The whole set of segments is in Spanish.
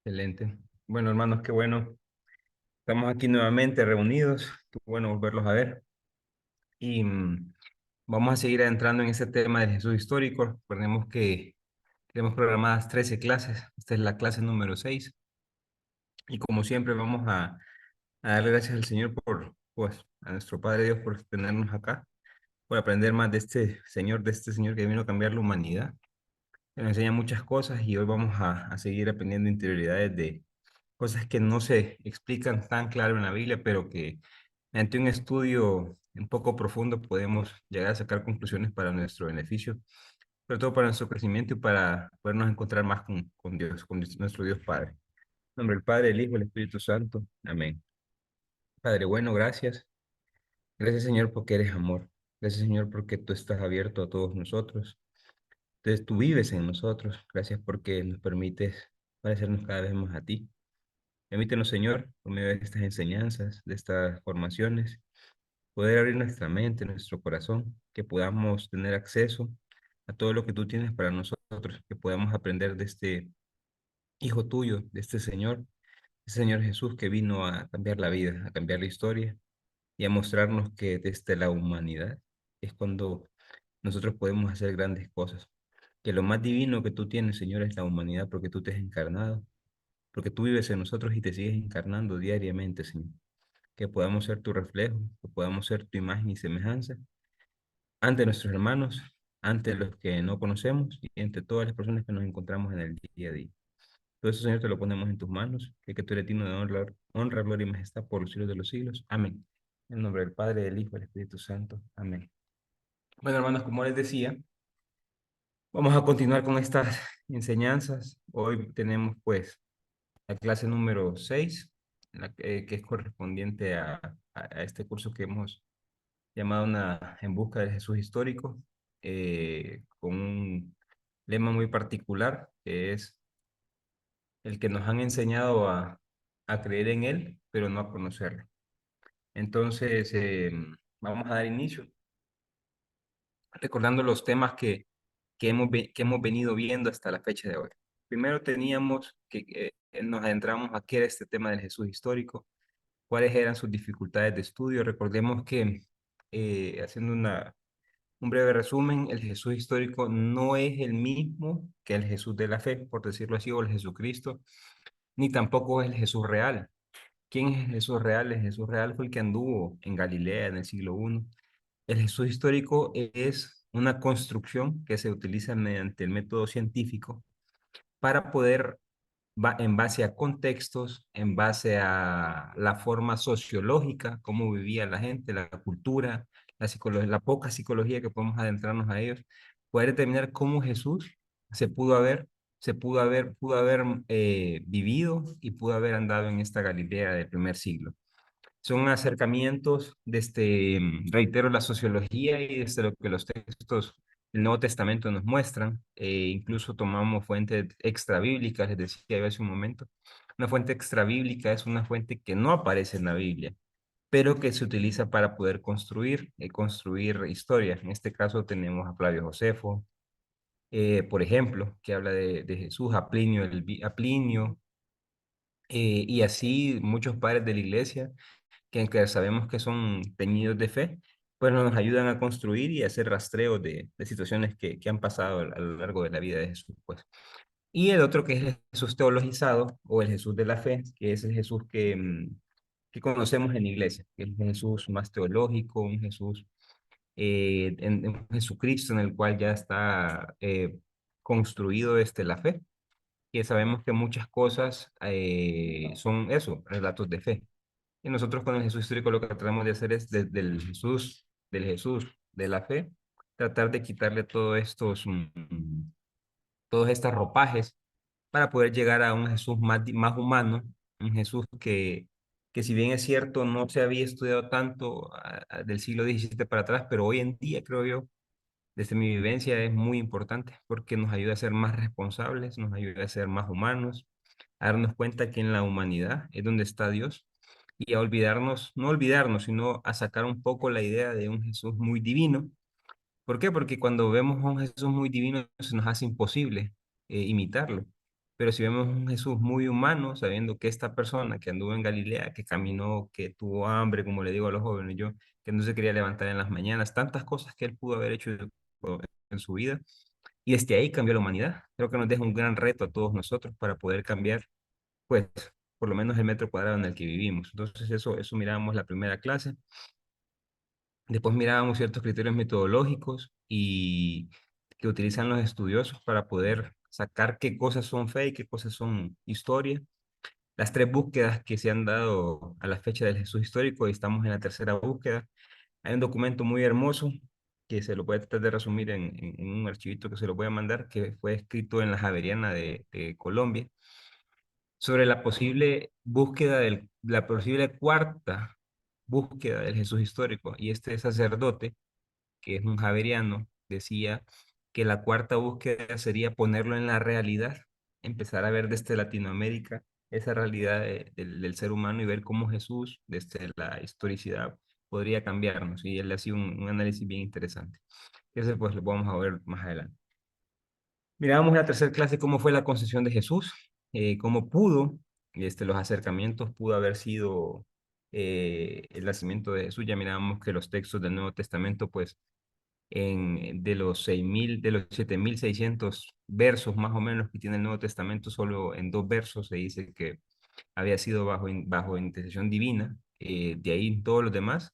Excelente. Bueno, hermanos, qué bueno. Estamos aquí nuevamente reunidos. Qué bueno volverlos a ver. Y vamos a seguir adentrando en este tema del Jesús histórico. Recordemos que tenemos programadas 13 clases. Esta es la clase número 6. Y como siempre, vamos a darle gracias al Señor pues, a nuestro Padre Dios por tenernos acá, por aprender más de este Señor que vino a cambiar la humanidad. Que nos enseña muchas cosas y hoy vamos a seguir aprendiendo interioridades de cosas que no se explican tan claro en la Biblia, pero que ante un estudio un poco profundo podemos llegar a sacar conclusiones para nuestro beneficio, sobre todo para nuestro crecimiento y para podernos encontrar más con Dios, nuestro Dios Padre. En nombre del Padre, el Hijo y el Espíritu Santo. Amén. Padre bueno, gracias. Gracias, Señor, porque eres amor. Gracias, Señor, porque tú estás abierto a todos nosotros. Entonces tú vives en nosotros. Gracias porque nos permites parecernos cada vez más a ti. Permítenos, Señor, por medio de estas enseñanzas, de estas formaciones, poder abrir nuestra mente, nuestro corazón, que podamos tener acceso a todo lo que tú tienes para nosotros, que podamos aprender de este Hijo tuyo, de este Señor Jesús que vino a cambiar la vida, a cambiar la historia y a mostrarnos que desde la humanidad es cuando nosotros podemos hacer grandes cosas. Que lo más divino que tú tienes, Señor, es la humanidad, porque tú te has encarnado, porque tú vives en nosotros y te sigues encarnando diariamente, Señor. Que podamos ser tu reflejo, que podamos ser tu imagen y semejanza ante nuestros hermanos, ante los que no conocemos y ante todas las personas que nos encontramos en el día a día. Todo eso, Señor, te lo ponemos en tus manos, que tú eres digno de honra, gloria y majestad por los siglos de los siglos. Amén. En el nombre del Padre, del Hijo y del Espíritu Santo. Amén. Bueno, hermanos, como les decía, vamos a continuar con estas enseñanzas. Hoy tenemos, pues, la clase número 6, que es correspondiente a este curso que hemos llamado En busca del Jesús histórico, con un lema muy particular, que es el que nos han enseñado a creer en Él, pero no a conocerlo. Entonces, vamos a dar inicio recordando los temas que hemos venido viendo hasta la fecha de hoy. Primero teníamos que nos adentramos a qué era este tema del Jesús histórico, cuáles eran sus dificultades de estudio. Recordemos que, haciendo un breve resumen, el Jesús histórico no es el mismo que el Jesús de la fe, por decirlo así, o el Jesucristo, ni tampoco es el Jesús real. ¿Quién es el Jesús real? El Jesús real fue el que anduvo en Galilea en el siglo I. El Jesús histórico es una construcción que se utiliza mediante el método científico para poder, en base a contextos, en base a la forma sociológica, cómo vivía la gente, la cultura, la psicología, la poca psicología que podemos adentrarnos a ellos, poder determinar cómo Jesús se pudo haber, pudo haber vivido y pudo haber andado en esta Galilea del primer siglo. Son acercamientos desde, reitero, la sociología y desde lo que los textos del Nuevo Testamento nos muestran. Incluso tomamos fuentes extrabíblicas, les decía hace un momento. Una fuente extrabíblica es una fuente que no aparece en la Biblia, pero que se utiliza para poder construir historias. En este caso tenemos a Flavio Josefo, por ejemplo, que habla de Jesús, a Plinio, y así muchos padres de la iglesia que aunque sabemos que son teñidos de fe, pues nos ayudan a construir y a hacer rastreos de situaciones que han pasado a lo largo de la vida de Jesús, pues. Y el otro que es el Jesús teologizado o el Jesús de la fe, que es el Jesús que conocemos en la iglesia, que es un Jesús más teológico, un Jesús, un Jesucristo en el cual ya está construido la fe, que sabemos que muchas cosas son eso, relatos de fe. Y nosotros con el Jesús histórico lo que tratamos de hacer es desde el del Jesús de la fe, tratar de quitarle todos estos ropajes para poder llegar a un Jesús más humano, un Jesús que si bien es cierto no se había estudiado tanto del siglo XVII para atrás, pero hoy en día creo yo, desde mi vivencia es muy importante porque nos ayuda a ser más responsables, nos ayuda a ser más humanos, a darnos cuenta que en la humanidad es donde está Dios y a olvidarnos, no olvidarnos, sino a sacar un poco la idea de un Jesús muy divino. ¿Por qué? Porque cuando vemos a un Jesús muy divino se nos hace imposible imitarlo. Pero si vemos un Jesús muy humano, sabiendo que esta persona que anduvo en Galilea, que caminó, que tuvo hambre, como le digo a los jóvenes, yo, que no se quería levantar en las mañanas, tantas cosas que él pudo haber hecho en su vida, y desde ahí cambió la humanidad. Creo que nos deja un gran reto a todos nosotros para poder cambiar, pues, por lo menos el metro cuadrado en el que vivimos. Entonces, eso mirábamos la primera clase. Después mirábamos ciertos criterios metodológicos y que utilizan los estudiosos para poder sacar qué cosas son fe y qué cosas son historia. Las tres búsquedas que se han dado a la fecha del Jesús histórico, y estamos en la tercera búsqueda. Hay un documento muy hermoso que se lo voy a tratar de resumir en un archivito que se lo voy a mandar, que fue escrito en la Javeriana de Colombia, sobre la posible búsqueda la posible cuarta búsqueda del Jesús histórico. Y este sacerdote, que es un javeriano, decía que la cuarta búsqueda sería ponerlo en la realidad, empezar a ver desde Latinoamérica esa realidad del ser humano y ver cómo Jesús, desde la historicidad, podría cambiarnos. Y él hacía un análisis bien interesante. Ese pues lo vamos a ver más adelante. Miramos en la tercera clase cómo fue la concepción de Jesús, cómo pudo, los acercamientos pudo haber sido el nacimiento de Jesús. Ya miramos que los textos del Nuevo Testamento, pues de los 6.000, de los 7.600 versos más o menos que tiene el Nuevo Testamento, solo en dos versos se dice que había sido bajo intercesión divina. De ahí todos los demás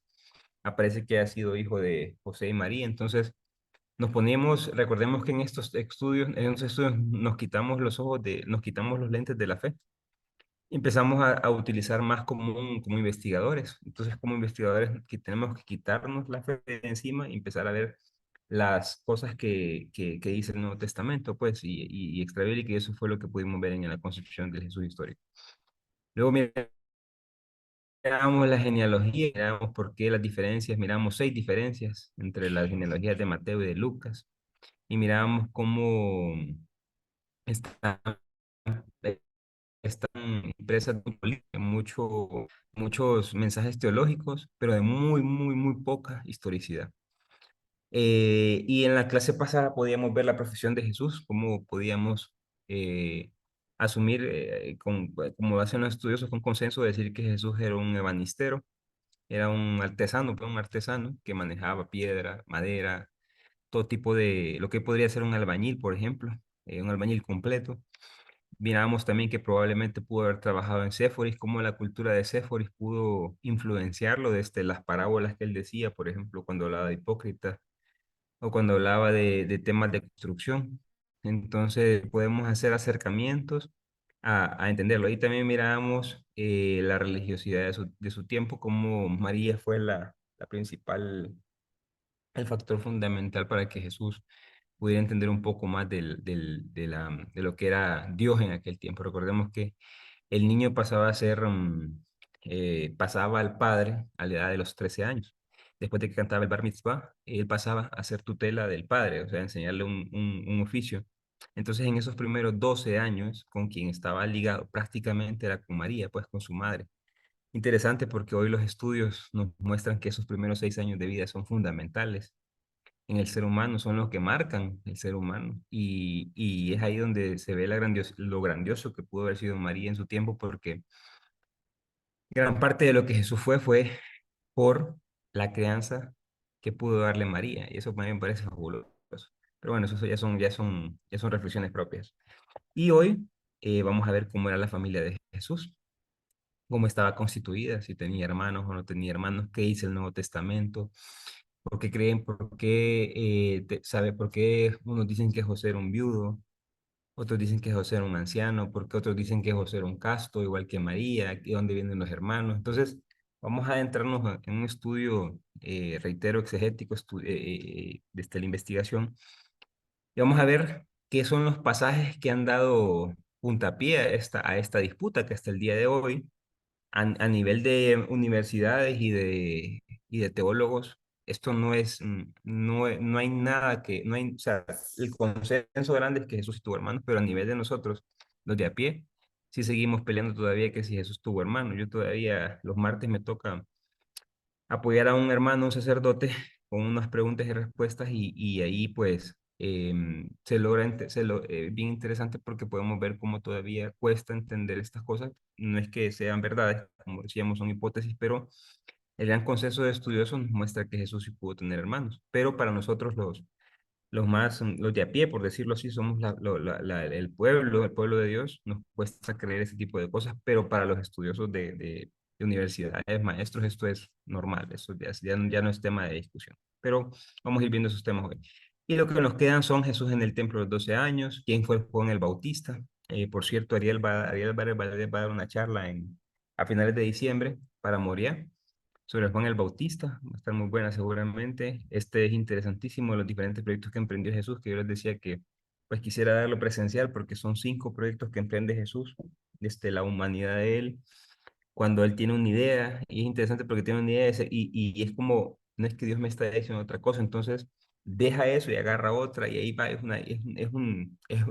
aparece que ha sido hijo de José y María. Entonces nos poníamos, recordemos que en estos estudios nos quitamos los ojos nos quitamos los lentes de la fe. Empezamos a utilizar más como investigadores. Entonces, como investigadores, que tenemos que quitarnos la fe de encima y empezar a ver las cosas que dice el Nuevo Testamento, pues, y extraer, y que eso fue lo que pudimos ver en la concepción del Jesús histórico. Luego miramos la genealogía, miramos por qué las diferencias, miramos 6 diferencias entre las genealogías de Mateo y de Lucas, y miramos cómo están, están impresas muchos mensajes teológicos, pero de muy, muy, muy poca historicidad. Y en la clase pasada podíamos ver la profesión de Jesús, cómo podíamos eh, asumir, como hacen los estudiosos con consenso, decir que Jesús era un ebanistero, era un artesano que manejaba piedra, madera, todo tipo de, lo que podría ser un albañil, por ejemplo, un albañil completo. Mirábamos también que probablemente pudo haber trabajado en Séforis, cómo la cultura de Séforis pudo influenciarlo desde las parábolas que él decía, por ejemplo, cuando hablaba de hipócritas o cuando hablaba de temas de construcción. Entonces podemos hacer acercamientos a entenderlo. Ahí también mirábamos la religiosidad de su tiempo, cómo María fue la principal, el factor fundamental para que Jesús pudiera entender un poco más de lo que era Dios en aquel tiempo. Recordemos que el niño pasaba a ser, pasaba al padre a la edad de los 13 años. Después de que cantaba el bar mitzvah, él pasaba a ser tutela del padre, o sea, enseñarle un oficio. Entonces, en esos primeros 12 años, con quien estaba ligado prácticamente era con María, pues con su madre. Interesante porque hoy los estudios nos muestran que esos primeros 6 años de vida son fundamentales en el ser humano, son los que marcan el ser humano. Y es ahí donde se ve lo grandioso que pudo haber sido María en su tiempo, porque gran parte de lo que Jesús fue por la crianza que pudo darle María. Y eso a mí me parece fabuloso. Pero bueno, eso ya son reflexiones propias. Y hoy vamos a ver cómo era la familia de Jesús, cómo estaba constituida, si tenía hermanos o no tenía hermanos, qué dice el Nuevo Testamento, por qué unos dicen que José era un viudo, otros dicen que José era un anciano, porque otros dicen que José era un casto, igual que María, de dónde vienen los hermanos. Entonces, vamos a adentrarnos en un estudio, reitero, exegético, desde la investigación, y vamos a ver qué son los pasajes que han dado puntapié a esta disputa que hasta el día de hoy a nivel de universidades y de teólogos, esto no hay nada o sea, el consenso grande es que Jesús tuvo hermanos, pero a nivel de nosotros, los de a pie, sí seguimos peleando todavía que si Jesús tuvo hermanos. Yo todavía los martes me toca apoyar a un hermano, un sacerdote, con unas preguntas y respuestas, y ahí pues se logra, bien interesante porque podemos ver cómo todavía cuesta entender estas cosas. No es que sean verdades, como decíamos, son hipótesis, pero el gran consenso de estudiosos nos muestra que Jesús sí pudo tener hermanos. Pero para nosotros los más, los de a pie, por decirlo así, somos el pueblo de Dios, nos cuesta creer ese tipo de cosas, pero para los estudiosos de universidades, maestros, esto es normal, eso ya no es tema de discusión. Pero vamos a ir viendo esos temas hoy. Y lo que nos quedan son Jesús en el templo de los 12 años, quién fue Juan el Bautista. Por cierto, Ariel va a dar una charla a finales de diciembre para Moria sobre Juan el Bautista. Va a estar muy buena seguramente. Este es interesantísimo, los diferentes proyectos que emprendió Jesús, que yo les decía que pues quisiera darlo presencial porque son 5 proyectos que emprende Jesús desde la humanidad de él, cuando él tiene una idea, y es interesante porque tiene una idea y es como, no es que Dios me está diciendo otra cosa, entonces deja eso y agarra otra y ahí va, es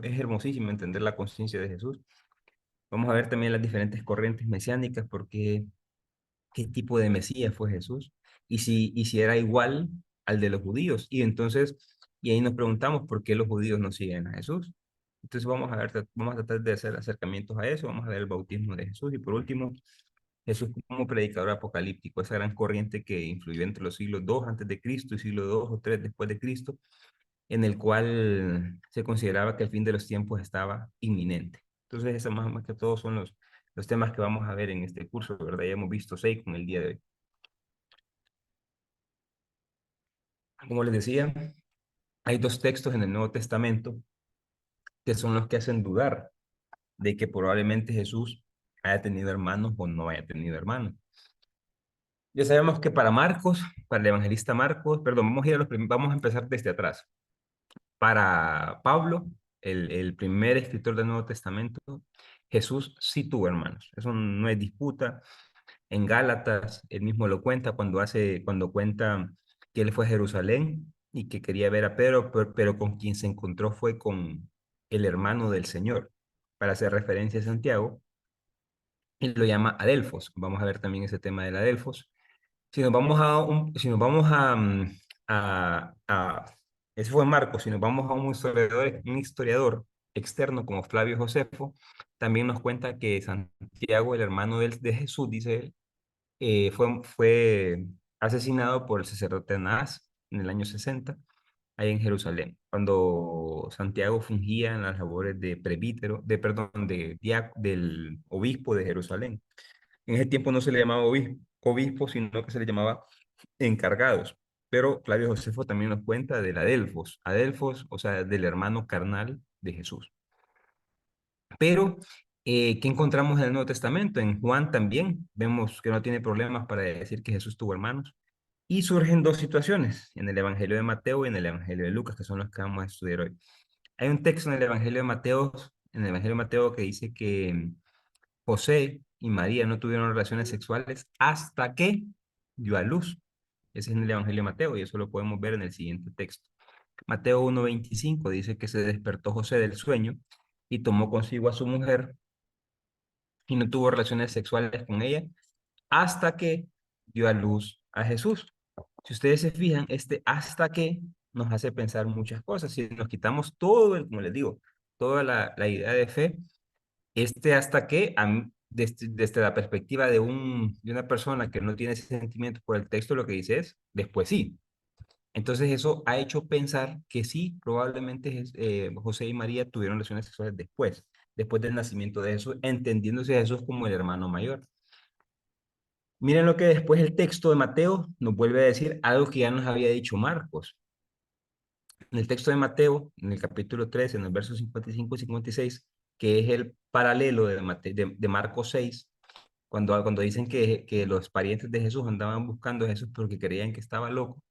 hermosísimo entender la conciencia de Jesús. Vamos a ver también las diferentes corrientes mesiánicas, porque qué tipo de Mesías fue Jesús y si era igual al de los judíos. Y ahí nos preguntamos por qué los judíos no siguen a Jesús. Entonces vamos a tratar de hacer acercamientos a eso, vamos a ver el bautismo de Jesús y por último, Jesús como predicador apocalíptico, esa gran corriente que influyó entre los siglos 2 antes de Cristo y siglo 2 o 3 después de Cristo, en el cual se consideraba que el fin de los tiempos estaba inminente. Entonces, eso más que todo son los temas que vamos a ver en este curso, ¿verdad? Ya hemos visto 6 con el día de hoy. Como les decía, hay 2 textos en el Nuevo Testamento que son los que hacen dudar de que probablemente Jesús haya tenido hermanos o no haya tenido hermanos. Ya sabemos que para Marcos, para el evangelista Marcos, perdón, vamos a empezar desde atrás. Para Pablo, el primer escritor del Nuevo Testamento, Jesús sí tuvo hermanos. Eso no es disputa. En Gálatas, él mismo lo cuenta cuando cuenta que él fue a Jerusalén y que quería ver a Pedro, pero con quien se encontró fue con el hermano del Señor, para hacer referencia a Santiago, y lo llama Adelfos. Vamos a ver también ese tema del Adelfos. Si nos vamos a, ese fue Marcos, si nos vamos a un historiador externo como Flavio Josefo, también nos cuenta que Santiago, el hermano de Jesús, dice él, fue asesinado por el sacerdote Anás en el año 60, ahí en Jerusalén, cuando Santiago fungía en las labores de presbítero, perdón, del obispo de Jerusalén. En ese tiempo no se le llamaba obispo, sino que se le llamaba encargados. Pero Flavio Josefo también nos cuenta del Adelfos, o sea, del hermano carnal de Jesús. Pero, ¿qué encontramos en el Nuevo Testamento? En Juan también vemos que no tiene problemas para decir que Jesús tuvo hermanos. Y surgen 2 situaciones, en el Evangelio de Mateo y en el Evangelio de Lucas, que son los que vamos a estudiar hoy. Hay un texto en el Evangelio de Mateo que dice que José y María no tuvieron relaciones sexuales hasta que dio a luz. Ese es en el Evangelio de Mateo y eso lo podemos ver en el siguiente texto. Mateo 1:25 dice que se despertó José del sueño y tomó consigo a su mujer y no tuvo relaciones sexuales con ella hasta que dio a luz a Jesús. Si ustedes se fijan, este hasta que nos hace pensar muchas cosas. Si nos quitamos como les digo, toda la idea de fe, este hasta que, desde la perspectiva de una persona que no tiene sentimientos por el texto, lo que dice es, después sí. Entonces eso ha hecho pensar que sí, probablemente José y María tuvieron relaciones sexuales después del nacimiento de Jesús, entendiéndose a Jesús como el hermano mayor. Miren lo que después el texto de Mateo nos vuelve a decir algo que ya nos había dicho Marcos. En el texto de Mateo, en el capítulo 3, en los versos 55 y 56, que es el paralelo de Marcos 6, cuando dicen que los parientes de Jesús andaban buscando a Jesús porque creían que estaba loco,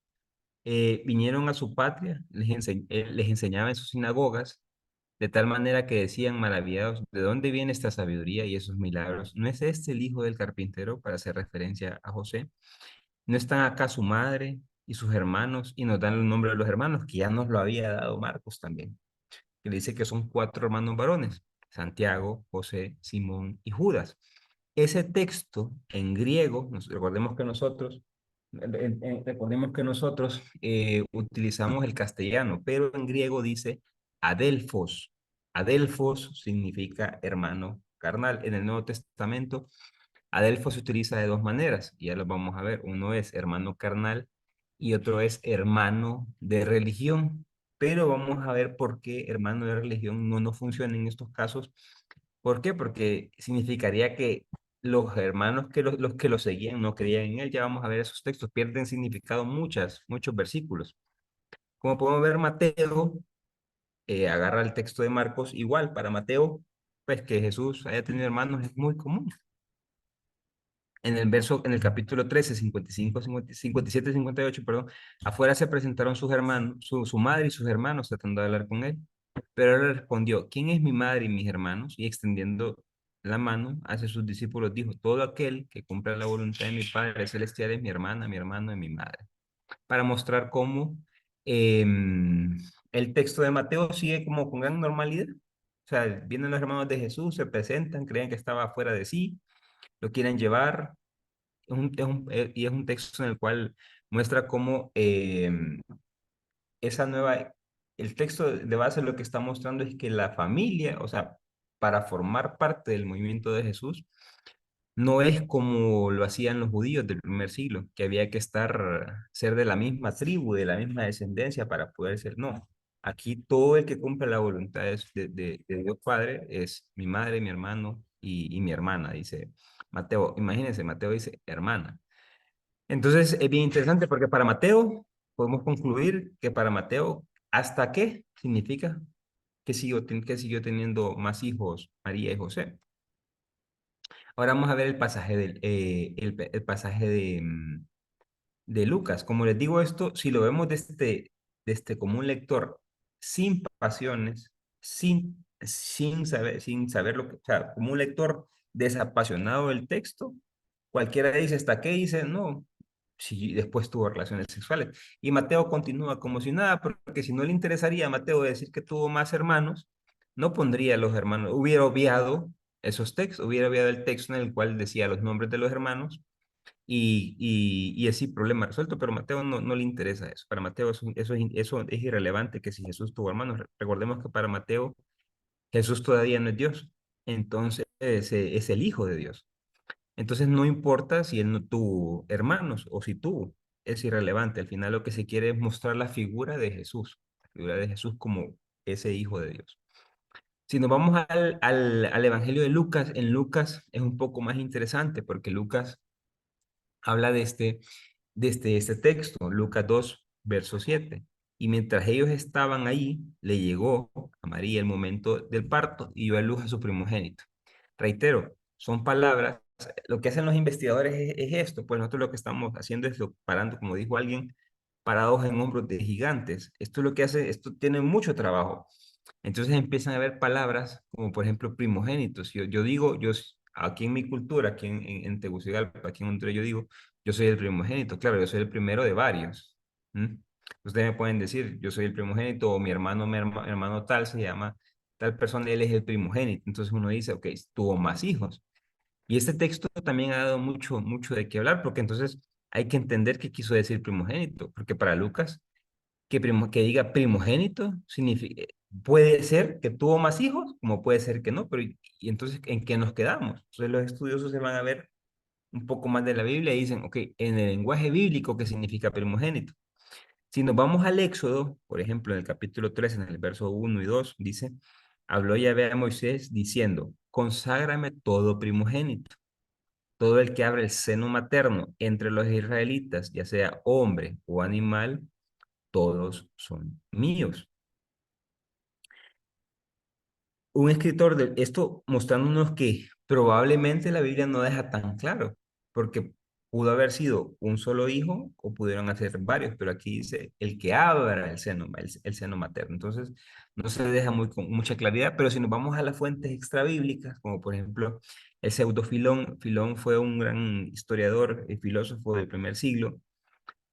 vinieron a su patria, les enseñaba en sus sinagogas, de tal manera que decían maravillados, ¿de dónde viene esta sabiduría y esos milagros? ¿No es este el hijo del carpintero, para hacer referencia a José? ¿No están acá su madre y sus hermanos? Y nos dan el nombre de los hermanos, que ya nos lo había dado Marcos también, que le dice que son 4 hermanos varones: Santiago, José, Simón y Judas. Ese texto en griego, recordemos que nosotros Recordemos que nosotros utilizamos el castellano, pero en griego dice adelphos. Adelphos significa hermano carnal. En el Nuevo Testamento, adelphos se utiliza de dos maneras, y ya lo vamos a ver. Uno es hermano carnal y otro es hermano de religión. Pero vamos a ver por qué hermano de religión no nos funciona en estos casos. ¿Por qué? Porque significaría que los hermanos los que lo seguían no creían en él. Ya vamos a ver esos textos, pierden significado muchos versículos. Como podemos ver, Mateo agarra el texto de Marcos, igual para Mateo, pues que Jesús haya tenido hermanos es muy común. En el capítulo 13, 55, 57, 58, perdón, afuera se presentaron sus hermanos, su madre y sus hermanos tratando de hablar con él. Pero él le respondió, ¿quién es mi madre y mis hermanos? Y extendiendo la mano hacia sus discípulos dijo, todo aquel que cumpla la voluntad de mi Padre celestial es mi hermana, mi hermano y mi madre. Para mostrar cómo el texto de Mateo sigue como con gran normalidad. O sea, vienen los hermanos de Jesús, se presentan, creen que estaba fuera de sí, lo quieren llevar, y es un texto en el cual muestra cómo esa nueva, el texto de base lo que está mostrando es que la familia, o sea, para formar parte del movimiento de Jesús, no es como lo hacían los judíos del primer siglo, que había que ser de la misma tribu, de la misma descendencia para poder ser, no. Aquí todo el que cumple la voluntad de Dios Padre es mi madre, mi hermano y mi hermana, dice Mateo. Imagínense, Mateo dice hermana. Entonces es bien interesante porque para Mateo podemos concluir que para Mateo, ¿hasta qué significa que siguió teniendo más hijos María y José? Ahora vamos a ver el pasaje el pasaje de Lucas. Como les digo esto, si lo vemos desde como un lector sin pasiones, sin saber lo que, o sea, como un lector desapasionado del texto, cualquiera dice, ¿hasta qué dice? No, si después tuvo relaciones sexuales. Y Mateo continúa como si nada, porque si no le interesaría a Mateo decir que tuvo más hermanos, no pondría los hermanos, hubiera obviado esos textos, hubiera obviado el texto en el cual decía los nombres de los hermanos y así problema resuelto, pero a Mateo no le interesa eso. Para Mateo eso es irrelevante que si Jesús tuvo hermanos. Recordemos que para Mateo Jesús todavía no es Dios, entonces es el Hijo de Dios. Entonces no importa si él no tuvo hermanos o si tuvo, es irrelevante. Al final lo que se quiere es mostrar la figura de Jesús como ese Hijo de Dios. Si nos vamos al Evangelio de Lucas, en Lucas es un poco más interesante porque Lucas habla este texto, Lucas 2 verso 7. Y mientras ellos estaban ahí, le llegó a María el momento del parto y dio a luz a su primogénito. Reitero, son palabras, lo que hacen los investigadores es esto, pues nosotros lo que estamos haciendo es parando, como dijo alguien, parados en hombros de gigantes. Esto es lo que hace, esto tiene mucho trabajo. Entonces empiezan a haber palabras como por ejemplo primogénitos. Yo digo, aquí en mi cultura, aquí en Tegucigalpa, aquí en Monterrey, yo digo, yo soy el primogénito. Claro, yo soy el primero de varios. ¿Mm? Ustedes me pueden decir, yo soy el primogénito o mi hermano tal se llama tal persona, él es el primogénito. Entonces uno dice, ok, tuvo más hijos. Y este texto también ha dado mucho de qué hablar, porque entonces hay que entender qué quiso decir primogénito, porque para Lucas que diga primogénito significa, puede ser que tuvo más hijos, como puede ser que no, pero y entonces ¿en qué nos quedamos? Entonces los estudiosos se van a ver un poco más de la Biblia y dicen, ok, en el lenguaje bíblico, ¿qué significa primogénito? Si nos vamos al Éxodo, por ejemplo, en el capítulo 3 en el verso 1 y 2 dice, habló Yahvé a Moisés diciendo, conságrame todo primogénito. Todo el que abre el seno materno entre los israelitas, ya sea hombre o animal, todos son míos. Un escritor de esto mostrándonos que probablemente la Biblia no deja tan claro, porque pudo haber sido un solo hijo o pudieron hacer varios, pero aquí dice el que abra el seno materno. Entonces, no se deja con mucha claridad, pero si nos vamos a las fuentes extrabíblicas, como por ejemplo el pseudo Filón, Filón fue un gran historiador y filósofo del primer siglo,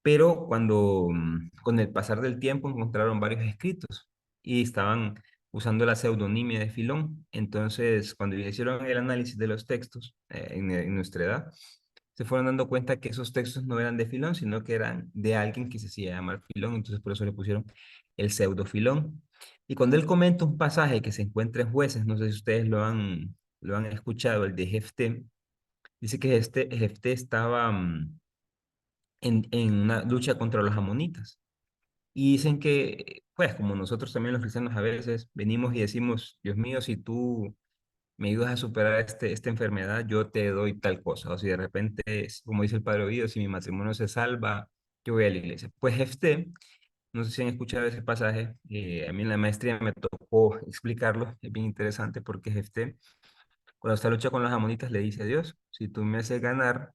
pero con el pasar del tiempo encontraron varios escritos y estaban usando la pseudonimia de Filón. Entonces, cuando hicieron el análisis de los textos en nuestra edad, se fueron dando cuenta que esos textos no eran de Filón, sino que eran de alguien que se hacía llamar Filón, entonces por eso le pusieron el pseudo Filón. Y cuando él comenta un pasaje que se encuentra en Jueces, no sé si ustedes lo han escuchado, el de Jefté, dice que Jefté estaba en una lucha contra los amonitas. Y dicen que, pues como nosotros también los cristianos a veces venimos y decimos, Dios mío, si tú me ayudas a superar esta enfermedad, yo te doy tal cosa. O si de repente, como dice el Padre Ovidio, si mi matrimonio se salva, yo voy a la iglesia. Pues Jefté, no sé si han escuchado ese pasaje, a mí en la maestría me tocó explicarlo, es bien interesante porque Jefté, cuando está lucha con los amonitas, le dice a Dios, si tú me haces ganar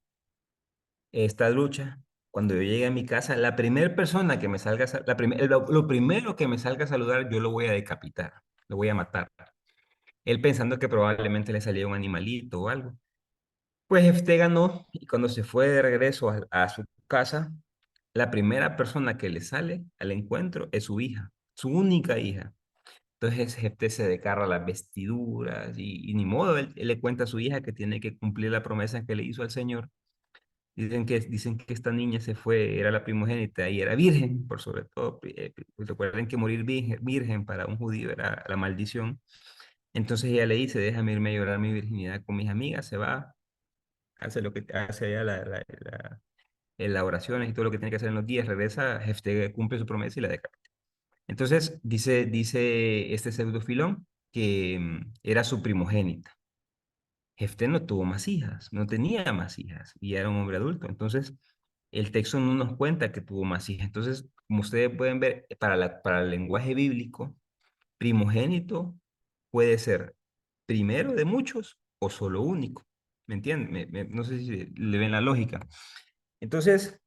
esta lucha, cuando yo llegue a mi casa, la primera persona que me salga, lo primero que me salga a saludar, yo lo voy a decapitar, lo voy a matar. Él pensando que probablemente le salía un animalito o algo. Pues Jefté ganó y cuando se fue de regreso a su casa, la primera persona que le sale al encuentro es su hija, su única hija. Entonces Jefté se desgarra las vestiduras y ni modo, él le cuenta a su hija que tiene que cumplir la promesa que le hizo al Señor. Dicen que esta niña se fue, era la primogénita y era virgen, por sobre todo. Pues recuerden que morir virgen para un judío era la maldición. Entonces ella le dice, déjame irme a llorar mi virginidad con mis amigas, se va, hace lo que hace allá las oraciones y todo lo que tiene que hacer en los días, regresa, Jefté cumple su promesa y la deja. Entonces dice este pseudofilón que era su primogénita. Jefté no tuvo más hijas, no tenía más hijas y era un hombre adulto. Entonces, el texto no nos cuenta que tuvo más hijas. Entonces, como ustedes pueden ver, para el lenguaje bíblico, primogénito puede ser primero de muchos o solo único. ¿Me entienden? No sé si le ven la lógica. Entonces,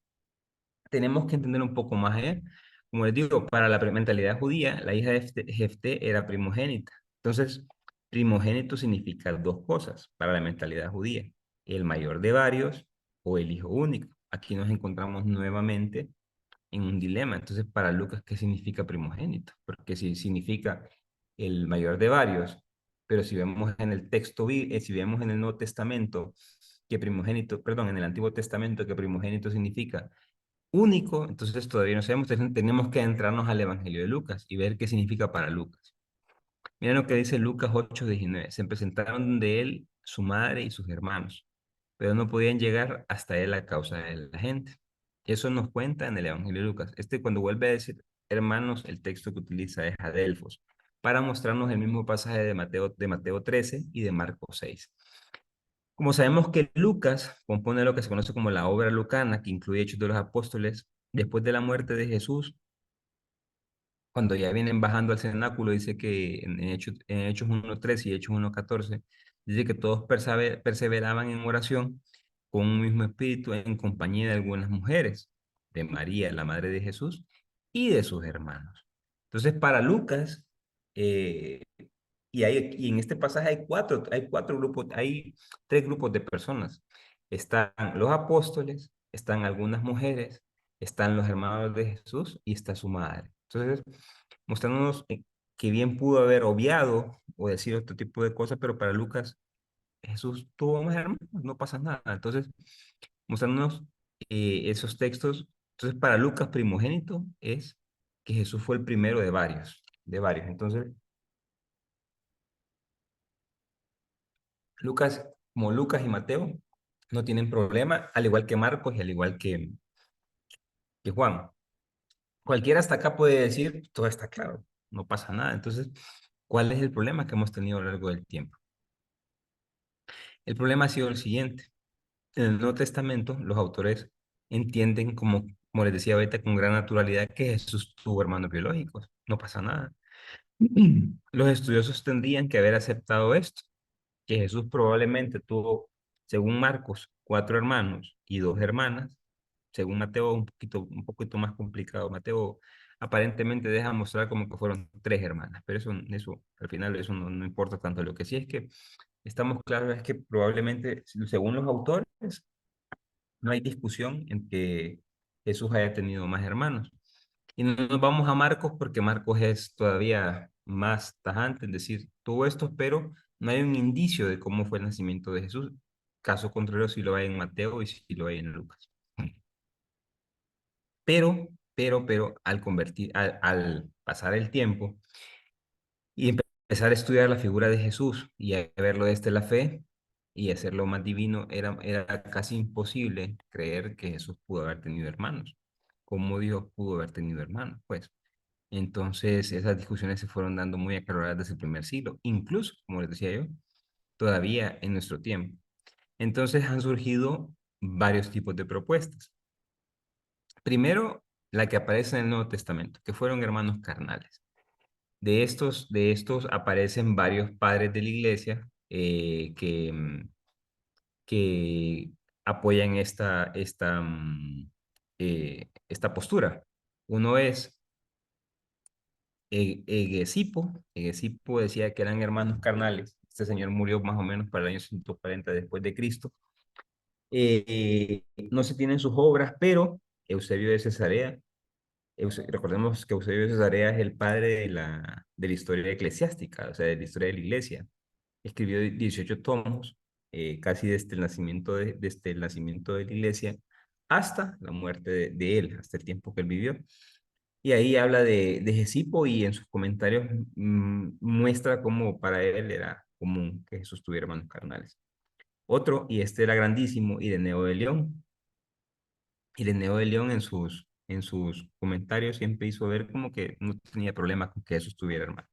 tenemos que entender un poco más, ¿eh? Como les digo, para la mentalidad judía, la hija de Jefté era primogénita. Entonces, primogénito significa dos cosas para la mentalidad judía: el mayor de varios o el hijo único. Aquí nos encontramos nuevamente en un dilema. Entonces, para Lucas, ¿qué significa primogénito? Porque si significa el mayor de varios, pero si vemos en el texto, si vemos en el Nuevo Testamento que primogénito, perdón, en el Antiguo Testamento que primogénito significa único, entonces todavía no sabemos, tenemos que entrarnos al Evangelio de Lucas y ver qué significa para Lucas. Miren lo que dice Lucas 8:19. Se presentaron de él su madre y sus hermanos, pero no podían llegar hasta él a causa de la gente. Eso nos cuenta en el Evangelio de Lucas. Cuando vuelve a decir hermanos, el texto que utiliza es adelfos, para mostrarnos el mismo pasaje de Mateo 13 y de Marcos 6. Como sabemos que Lucas compone lo que se conoce como la obra lucana, que incluye Hechos de los Apóstoles, después de la muerte de Jesús, cuando ya vienen bajando al cenáculo, dice que en Hechos 1:13 y Hechos 1:14, dice que todos perseveraban en oración con un mismo espíritu en compañía de algunas mujeres, de María, la madre de Jesús, y de sus hermanos. Entonces, para Lucas, eh, y en este pasaje hay cuatro grupos, hay tres grupos de personas. Están los apóstoles, están algunas mujeres, están los hermanos de Jesús y está su madre. Entonces, mostrándonos que bien pudo haber obviado o decir otro tipo de cosas, pero para Lucas, Jesús tuvo más hermanos, no pasa nada. Entonces, mostrándonos esos textos. Entonces, para Lucas, primogénito es que Jesús fue el primero de varios, de varios. Entonces, Lucas, como Lucas y Mateo, no tienen problema, al igual que Marcos y al igual que Juan. Cualquiera hasta acá puede decir, todo está claro, no pasa nada. Entonces, ¿cuál es el problema que hemos tenido a lo largo del tiempo? El problema ha sido el siguiente. En el Nuevo Testamento, los autores entienden, como les decía ahorita, con gran naturalidad que Jesús tuvo hermanos biológicos. No pasa nada. Los estudiosos tendrían que haber aceptado esto, que Jesús probablemente tuvo, según Marcos, cuatro hermanos y dos hermanas. Según Mateo, un poquito más complicado. Mateo aparentemente deja mostrar como que fueron tres hermanas, pero eso al final eso no importa tanto. Lo que sí es que estamos claros es que probablemente, según los autores, no hay discusión en que Jesús haya tenido más hermanos. Y no nos vamos a Marcos porque Marcos es todavía más tajante en decir todo esto, pero no hay un indicio de cómo fue el nacimiento de Jesús. caso contrario sí lo hay en Mateo y sí lo hay en Lucas. Pero, al pasar el tiempo y empezar a estudiar la figura de Jesús y a verlo desde la fe y hacerlo más divino, era casi imposible creer que Jesús pudo haber tenido hermanos. ¿Cómo Dios pudo haber tenido hermanos? Pues entonces esas discusiones se fueron dando muy acaloradas desde el primer siglo, incluso, como les decía yo, todavía en nuestro tiempo. Entonces han surgido varios tipos de propuestas. Primero, la que aparece en el Nuevo Testamento, que fueron hermanos carnales. De estos aparecen varios padres de la iglesia que apoyan esta postura. Uno es Egesipo decía que eran hermanos carnales. Este señor murió más o menos para el año 140 después de Cristo. No se tienen sus obras, pero Eusebio de Cesarea, recordemos que Eusebio de Cesarea es el padre de la historia eclesiástica, o sea, de la historia de la iglesia. Escribió 18 tomos, casi desde el nacimiento de la iglesia hasta la muerte de él, hasta el tiempo que él vivió. Y ahí habla de Gesipo y en sus comentarios muestra cómo para él era común que Jesús tuviera hermanos carnales. Otro, y este era grandísimo, Ireneo de León. Ireneo de León en sus comentarios siempre hizo ver como que no tenía problema con que Jesús tuviera hermanos.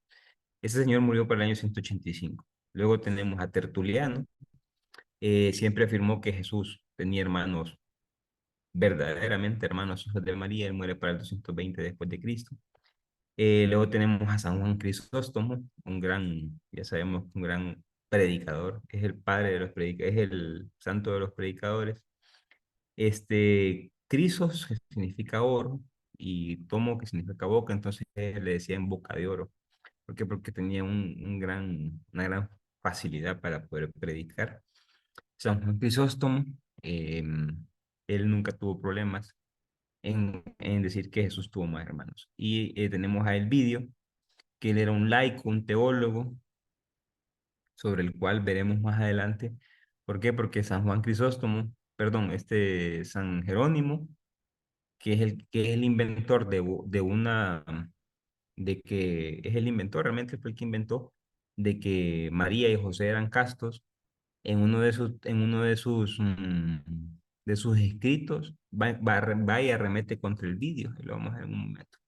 Ese señor murió por el año 185. Luego tenemos a Tertuliano, siempre afirmó que Jesús tenía hermanos, verdaderamente hermanos, hijos de María. Él muere para el 220 después de Cristo. Luego tenemos a San Juan Crisóstomo, ya sabemos, un gran predicador, es el padre de los predicadores, es el santo de los predicadores. Crisos, que significa oro, y tomo, que significa boca, entonces le decían boca de oro. ¿Por qué? Porque tenía una gran facilidad para poder predicar. San Juan Crisóstomo, eh, él nunca tuvo problemas en decir que Jesús tuvo más hermanos. Y tenemos a Elvidio, que él era un laico, un teólogo, sobre el cual veremos más adelante. ¿Por qué? Porque San Juan Crisóstomo, perdón, San Jerónimo, que es el inventor es el inventor, realmente fue el que inventó de que María y José eran castos. En uno de sus escritos va y arremete contra el vídeo, y lo vamos a ver en un momento.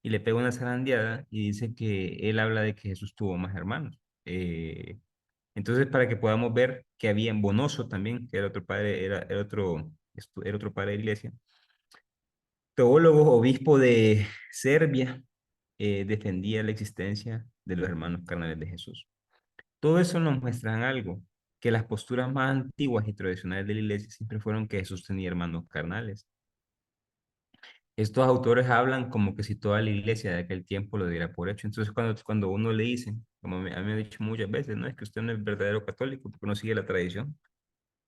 Y le pega una zarandeada y dice que él habla de que Jesús tuvo más hermanos. Entonces, para que podamos ver que había en Bonoso también, que era otro padre, era otro padre de iglesia, teólogo, obispo de Serbia, defendía la existencia de los hermanos carnales de Jesús. Todo eso nos muestra algo, que las posturas más antiguas y tradicionales de la iglesia siempre fueron que Jesús tenía hermanos carnales. Estos autores hablan como que si toda la iglesia de aquel tiempo lo diera por hecho. Entonces, cuando uno le dice, como a mí me ha dicho muchas veces, no es que usted no es verdadero católico porque no sigue la tradición.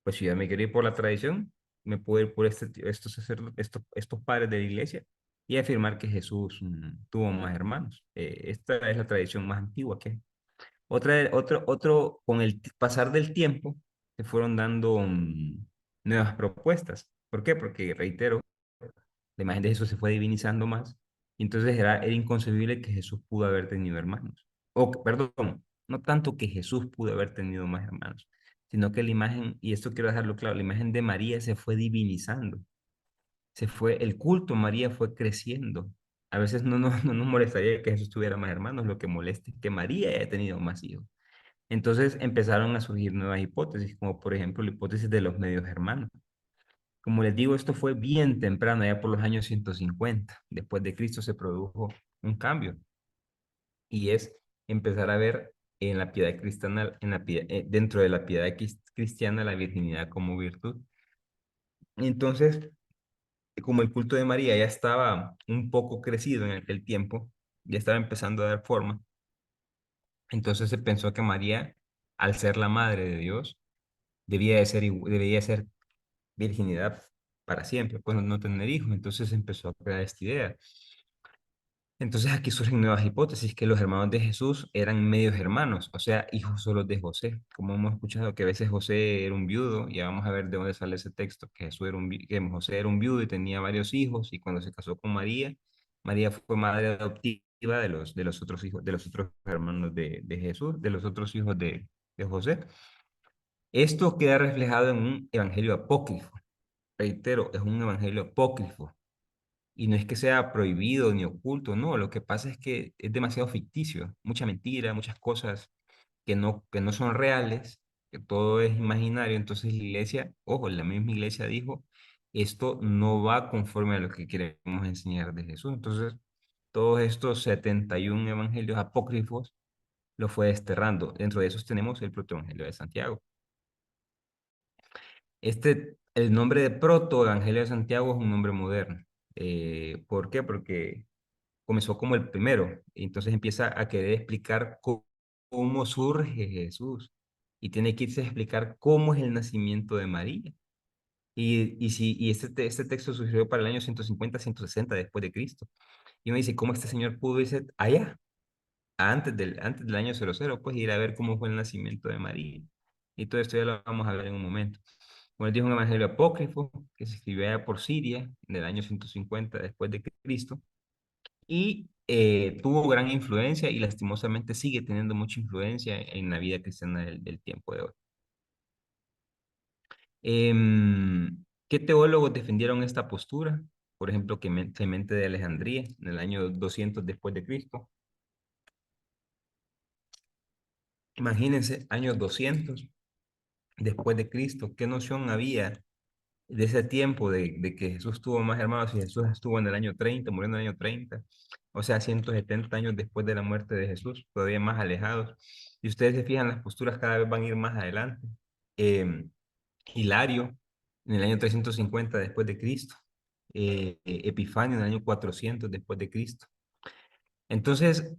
Pues si ya me quiero ir por la tradición, me puedo ir por estos padres de la iglesia y afirmar que Jesús tuvo más hermanos. Esta es la tradición más antigua que hay. Con el pasar del tiempo, se fueron dando nuevas propuestas. ¿Por qué? Porque, reitero, la imagen de Jesús se fue divinizando más, y entonces era inconcebible que Jesús pudo haber tenido hermanos. Perdón, no tanto que Jesús pudo haber tenido más hermanos, sino que la imagen, y esto quiero dejarlo claro, la imagen de María se fue divinizando, el culto a María fue creciendo. A veces no nos molestaría que Jesús tuviera más hermanos, lo que molesta es que María haya tenido más hijos. Entonces empezaron a surgir nuevas hipótesis, como por ejemplo la hipótesis de los medios hermanos. Como les digo, esto fue bien temprano, ya por los años 150. Después de Cristo se produjo un cambio, y es empezar a ver en la piedad cristiana, dentro de la piedad cristiana, la virginidad como virtud. Entonces, como el culto de María ya estaba un poco crecido en aquel tiempo, ya estaba empezando a dar forma, entonces se pensó que María, al ser la madre de Dios, debía ser virginidad para siempre, pues no tener hijos. Entonces empezó a crear esta idea. Entonces aquí surgen nuevas hipótesis, que los hermanos de Jesús eran medios hermanos, o sea, hijos solos de José. Como hemos escuchado que a veces José era un viudo, ya vamos a ver de dónde sale ese texto, que, que José era un viudo y tenía varios hijos, y cuando se casó con María, María fue madre adoptiva de los otros hijos, de los otros hermanos de Jesús, de los otros hijos de José. Esto queda reflejado en un evangelio apócrifo. Reitero, es un evangelio apócrifo. Y no es que sea prohibido ni oculto, no, lo que pasa es que es demasiado ficticio, mucha mentira, muchas cosas que no son reales, que todo es imaginario. Entonces la iglesia, ojo, la misma iglesia dijo, esto no va conforme a lo que queremos enseñar de Jesús. Entonces, todos estos 71 evangelios apócrifos los fue desterrando. Dentro de esos tenemos el protoevangelio de Santiago. El nombre de protoevangelio de Santiago es un nombre moderno. ¿Por qué? Porque comenzó como el primero, y entonces empieza a querer explicar cómo surge Jesús y tiene que irse a explicar cómo es el nacimiento de María. Y este texto surgió para el año 150, 160 después de Cristo. Y uno dice, ¿cómo este señor pudo irse allá, antes del año 00, pues ir a ver cómo fue el nacimiento de María? Y todo esto ya lo vamos a ver en un momento. Bueno, dijo un evangelio apócrifo que se escribió allá por Siria en el año 150 después de Cristo y tuvo gran influencia y lastimosamente sigue teniendo mucha influencia en la vida cristiana del tiempo de hoy. ¿Qué teólogos defendieron esta postura? Por ejemplo, Clemente de Alejandría, en el año 200 después de Cristo. Imagínense, años 200 después de Cristo, ¿qué noción había de ese tiempo de que Jesús tuvo más hermanos y Jesús estuvo en el año 30, murió en el año 30, o sea, 170 años después de la muerte de Jesús, todavía más alejados? Y ustedes se fijan, las posturas cada vez van a ir más adelante. Eh, Hilario, en el año 350 después de Cristo. Epifanio, en el año 400 después de Cristo. Entonces,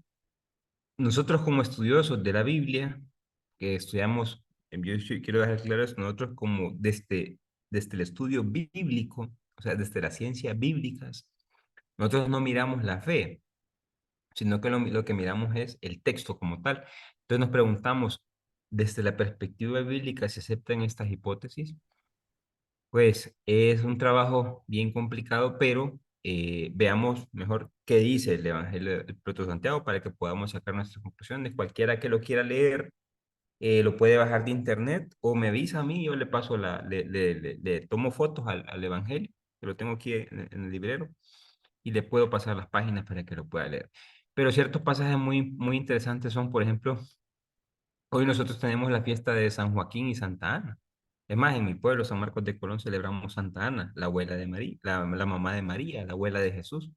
nosotros como estudiosos de la Biblia, que estudiamos, quiero dejar claro eso, nosotros como desde el estudio bíblico, o sea, desde las ciencias bíblicas, nosotros no miramos la fe, sino que lo que miramos es el texto como tal. Entonces nos preguntamos, desde la perspectiva bíblica, ¿se aceptan estas hipótesis? Pues es un trabajo bien complicado, pero veamos mejor qué dice el Evangelio del Proto Santiago para que podamos sacar nuestras conclusiones. Cualquiera que lo quiera leer, lo puede bajar de internet o me avisa a mí, yo le paso le tomo fotos al Evangelio, que lo tengo aquí en el librero, y le puedo pasar las páginas para que lo pueda leer. Pero ciertos pasajes muy interesantes son, por ejemplo, hoy nosotros tenemos la fiesta de San Joaquín y Santa Ana. Es más, en mi pueblo, San Marcos de Colón, celebramos Santa Ana, la abuela de María, la mamá de María, la abuela de Jesús.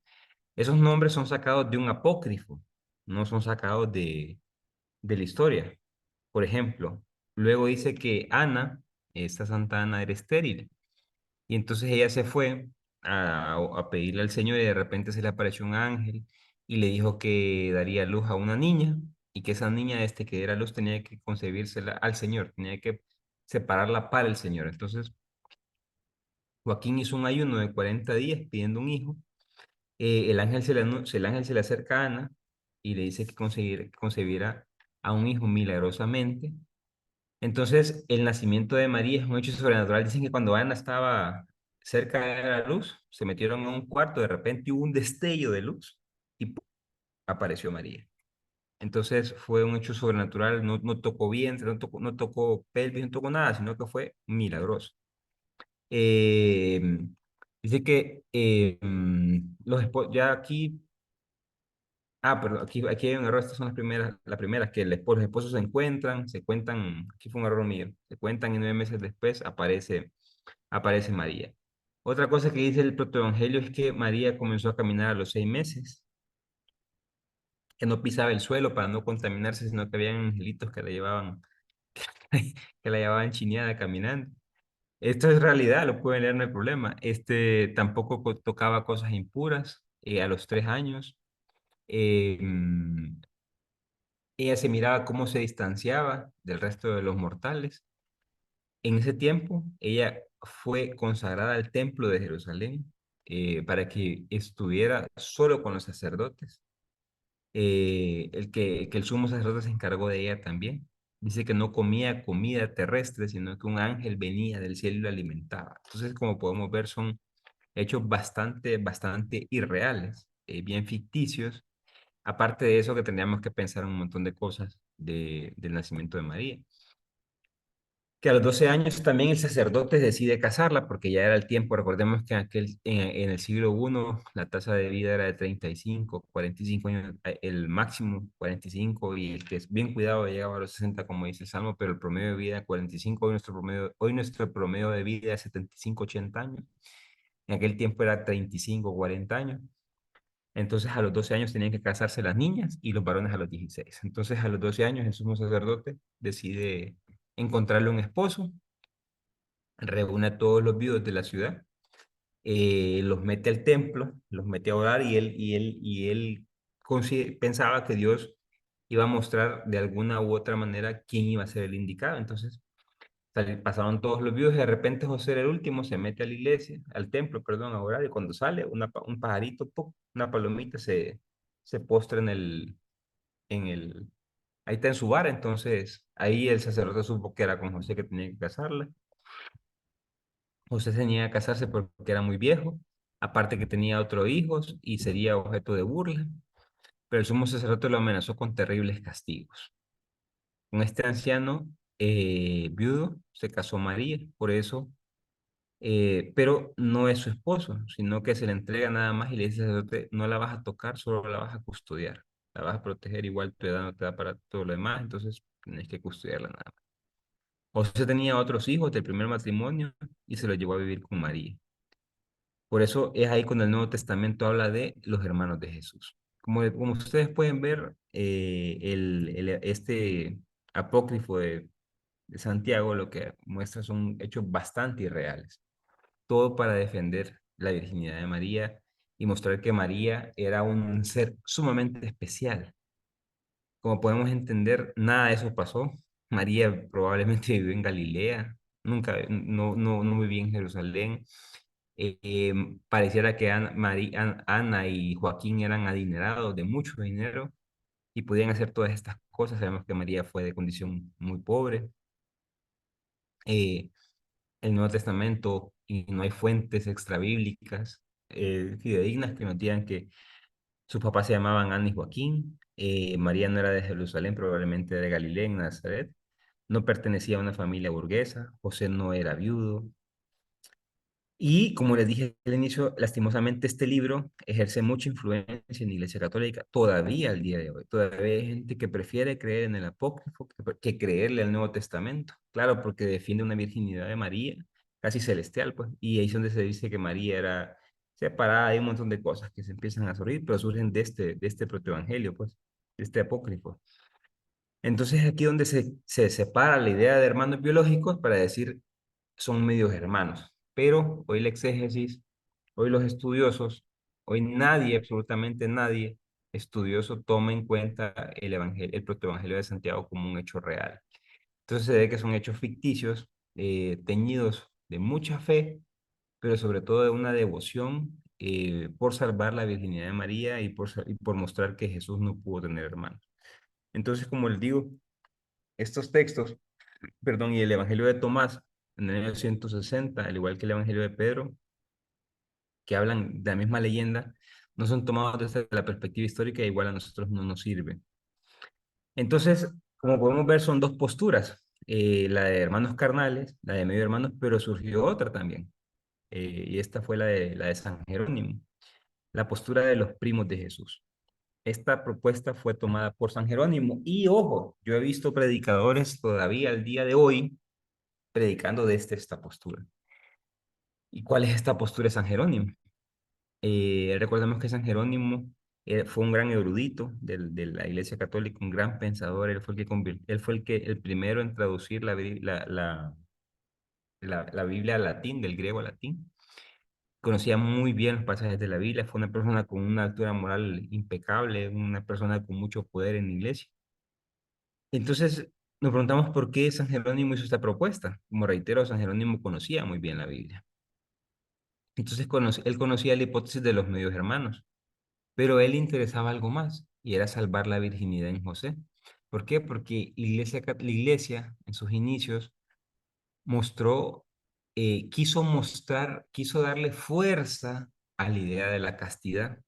Esos nombres son sacados de un apócrifo, no son sacados de la historia. Por ejemplo, luego dice que Ana, esta Santa Ana, era estéril. Y entonces ella se fue a pedirle al Señor y de repente se le apareció un ángel y le dijo que daría luz a una niña y que esa niña, que diera luz, tenía que concebírsela al Señor, tenía que separarla para el Señor. Entonces Joaquín hizo un ayuno de 40 días pidiendo un hijo. El ángel se le acerca a Ana y le dice que concebiera a un hijo milagrosamente. Entonces, el nacimiento de María es un hecho sobrenatural. Dicen que cuando Ana estaba cerca de la luz, se metieron en un cuarto, de repente hubo un destello de luz y ¡pum! Apareció María. Entonces fue un hecho sobrenatural, no tocó vientre, no tocó pelvis, no tocó nada, sino que fue milagroso. Eh, Dice que ya aquí, perdón, aquí hay un error, estas son las primeras que los esposos se encuentran, se cuentan, aquí fue un error mío, se cuentan y 9 meses después aparece María. Otra cosa que dice el protoevangelio es que María comenzó a caminar a los 6 meses, que no pisaba el suelo para no contaminarse, sino que habían angelitos que la llevaban, que la llevaban chineada caminando. Esto es realidad, lo pueden leer, no hay problema. Tampoco tocaba cosas impuras a los 3 años. Eh, mm, Ella se miraba cómo se distanciaba del resto de los mortales. En ese tiempo, ella fue consagrada al templo de Jerusalén para que estuviera solo con los sacerdotes. que el sumo sacerdote se encargó de ella también. Dice que no comía comida terrestre, sino que un ángel venía del cielo y lo alimentaba. Entonces, como podemos ver, son hechos bastante irreales, bien ficticios. Aparte de eso, que tendríamos que pensar un montón de cosas del nacimiento de María. Que a los 12 años también el sacerdote decide casarla porque ya era el tiempo. Recordemos que en el siglo I la tasa de vida era de 35, 45 años, el máximo 45 y el que es bien cuidado llegaba a los 60 como dice el Salmo, pero el promedio de vida 45, hoy nuestro promedio de vida es 75, 80 años. En aquel tiempo era 35, 40 años. Entonces a los 12 años tenían que casarse las niñas y los varones a los 16. Entonces a los 12 años el sumo sacerdote decide encontrarle un esposo, reúne a todos los viudos de la ciudad, los mete al templo, los mete a orar y él pensaba que Dios iba a mostrar de alguna u otra manera quién iba a ser el indicado. Entonces pasaron todos los viudos y de repente José era el último, se mete a la iglesia, al templo, perdón, a orar y cuando sale un pajarito, ¡pum!, una palomita se postra en el, ahí está en su bar. Entonces ahí el sacerdote supo que era con José que tenía que casarla. José se niega a casarse porque era muy viejo, aparte que tenía otros hijos y sería objeto de burla, pero el sumo sacerdote lo amenazó con terribles castigos. Con este anciano viudo se casó María, por eso, pero no es su esposo, sino que se le entrega nada más y le dice al sacerdote, no la vas a tocar, solo la vas a custodiar, la vas a proteger, igual tu edad no te da para todo lo demás, entonces tienes que custodiarla nada más. José tenía otros hijos del primer matrimonio y se los llevó a vivir con María. Por eso es ahí cuando el Nuevo Testamento habla de los hermanos de Jesús. Como ustedes pueden ver, este apócrifo de Santiago lo que muestra son hechos bastante irreales. Todo para defender la virginidad de María y mostrar que María era un ser sumamente especial. Como podemos entender, nada de eso pasó. María probablemente vivió en Galilea, nunca, no vivía en Jerusalén. Pareciera que Ana y Joaquín eran adinerados de mucho dinero y podían hacer todas estas cosas. Sabemos que María fue de condición muy pobre. Eh, el Nuevo Testamento y no hay fuentes extrabíblicas fidedignas que nos digan que sus papás se llamaban Ana y Joaquín. María no era de Jerusalén, probablemente de Galilea, en Nazaret. No pertenecía a una familia burguesa. José no era viudo. Y como les dije al inicio, lastimosamente este libro ejerce mucha influencia en la Iglesia Católica todavía al día de hoy. Todavía hay gente que prefiere creer en el apócrifo que creerle al Nuevo Testamento. Claro, porque defiende una virginidad de María, casi celestial, pues. Y ahí es donde se dice que María era separada. Hay un montón de cosas que se empiezan a surgir, pero surgen de este protoevangelio, pues, de este apócrifo. Entonces aquí donde se separa la idea de hermanos biológicos para decir son medios hermanos. Pero hoy la exégesis, hoy los estudiosos, hoy nadie, absolutamente nadie estudioso toma en cuenta el evangelio, el protoevangelio de Santiago como un hecho real. Entonces se ve que son hechos ficticios, teñidos de mucha fe, pero sobre todo de una devoción por salvar la virginidad de María y por mostrar que Jesús no pudo tener hermanos. Entonces, como les digo, estos textos, perdón, y el Evangelio de Tomás en el año 160, al igual que el Evangelio de Pedro, que hablan de la misma leyenda, no son tomados desde la perspectiva histórica, e igual a nosotros no nos sirve. Entonces, como podemos ver, son dos posturas, la de hermanos carnales, la de medio hermanos, pero surgió otra también, y esta fue la de San Jerónimo, la postura de los primos de Jesús. Esta propuesta fue tomada por San Jerónimo y ojo, yo he visto predicadores todavía al día de hoy predicando desde esta postura. ¿Y cuál es esta postura de San Jerónimo? Recordemos que San Jerónimo fue un gran erudito de la Iglesia Católica, un gran pensador. Él fue el primero en traducir la Biblia al latín, del griego al latín. Conocía muy bien los pasajes de la Biblia. Fue una persona con una altura moral impecable, una persona con mucho poder en la Iglesia. Entonces, nos preguntamos por qué San Jerónimo hizo esta propuesta. Como reitero, San Jerónimo conocía muy bien la Biblia. Entonces él conocía la hipótesis de los medios hermanos, pero a él le interesaba algo más. y era salvar la virginidad en José. ¿Por qué? Porque la iglesia en sus inicios mostró, quiso darle fuerza a la idea de la castidad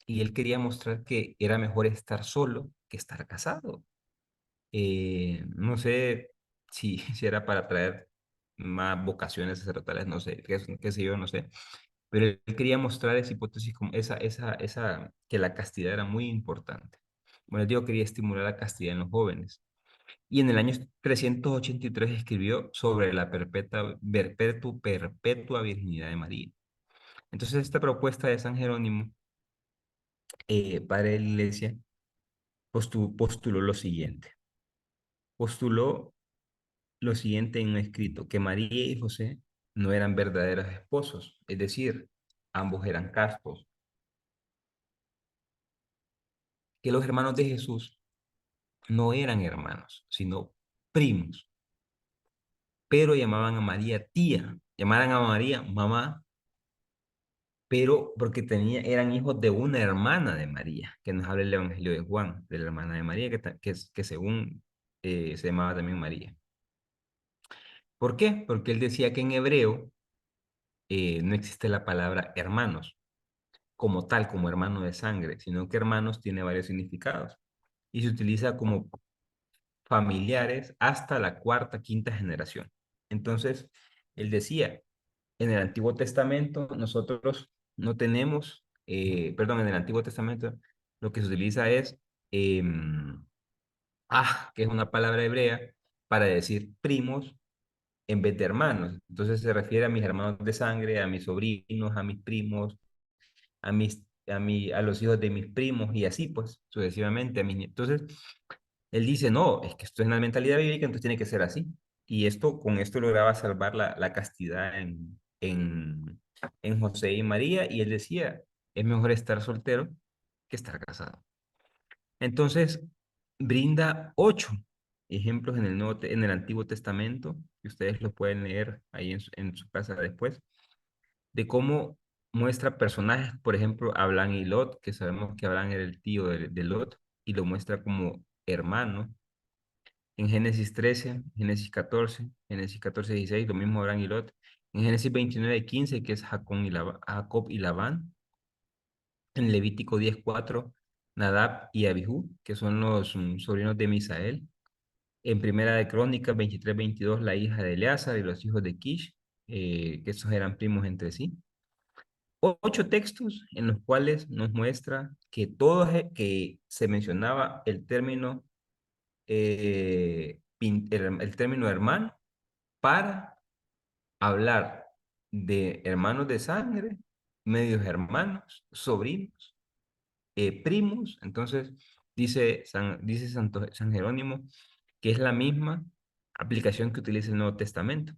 y él quería mostrar que era mejor estar solo que estar casado. No sé si era para atraer más vocaciones sacerdotales, no sé, qué sé yo, no sé. Pero él quería mostrar esa hipótesis, como que la castidad era muy importante. Bueno, digo, quería estimular la castidad en los jóvenes. Y en el año 383 escribió sobre la perpetua virginidad de María. Entonces, esta propuesta de San Jerónimo, padre de la iglesia, postuló lo siguiente. Postuló lo siguiente en un escrito, que María y José no eran verdaderos esposos, es decir, ambos eran castos, que los hermanos de Jesús no eran hermanos, sino primos, pero llamaban a María tía, llamaban a María mamá, pero porque eran hijos de una hermana de María, que nos habla el Evangelio de Juan, de la hermana de María, que según se llamaba también María. ¿Por qué? Porque él decía que en hebreo no existe la palabra hermanos como tal, como hermano de sangre, sino que hermanos tiene varios significados y se utiliza como familiares hasta la cuarta, quinta generación. Entonces, él decía, en el Antiguo Testamento nosotros no tenemos, perdón, en el Antiguo Testamento lo que se utiliza es, que es una palabra hebrea para decir primos en vez de hermanos. Entonces se refiere a mis hermanos de sangre, a mis sobrinos, a mis primos, a los hijos de mis primos y así pues sucesivamente a mis nietos. Entonces, él dice, no, es que esto es una mentalidad bíblica, entonces tiene que ser así. Y con esto lograba salvar la castidad en José y María, y él decía, es mejor estar soltero que estar casado. Entonces, brinda 8 ejemplos en el Antiguo Testamento, que ustedes lo pueden leer ahí en su casa después, de cómo muestra personajes, por ejemplo, Abraham y Lot, que sabemos que Abraham era el tío de Lot, y lo muestra como hermano. En Génesis 13, Génesis 14, Génesis 14, 16, lo mismo Abraham y Lot. En Génesis 29, 15, que es Jacob y Labán. En Levítico 10, 4, Nadab y Abihú, que son los sobrinos de Misael. En Primera de Crónicas 23, 22, la hija de Eleazar y los hijos de Kish, que esos eran primos entre sí. 8 textos en los cuales nos muestra que se mencionaba el término, el término hermano para hablar de hermanos de sangre, medios hermanos, sobrinos, primos. Entonces, dice San Jerónimo que es la misma aplicación que utiliza el Nuevo Testamento.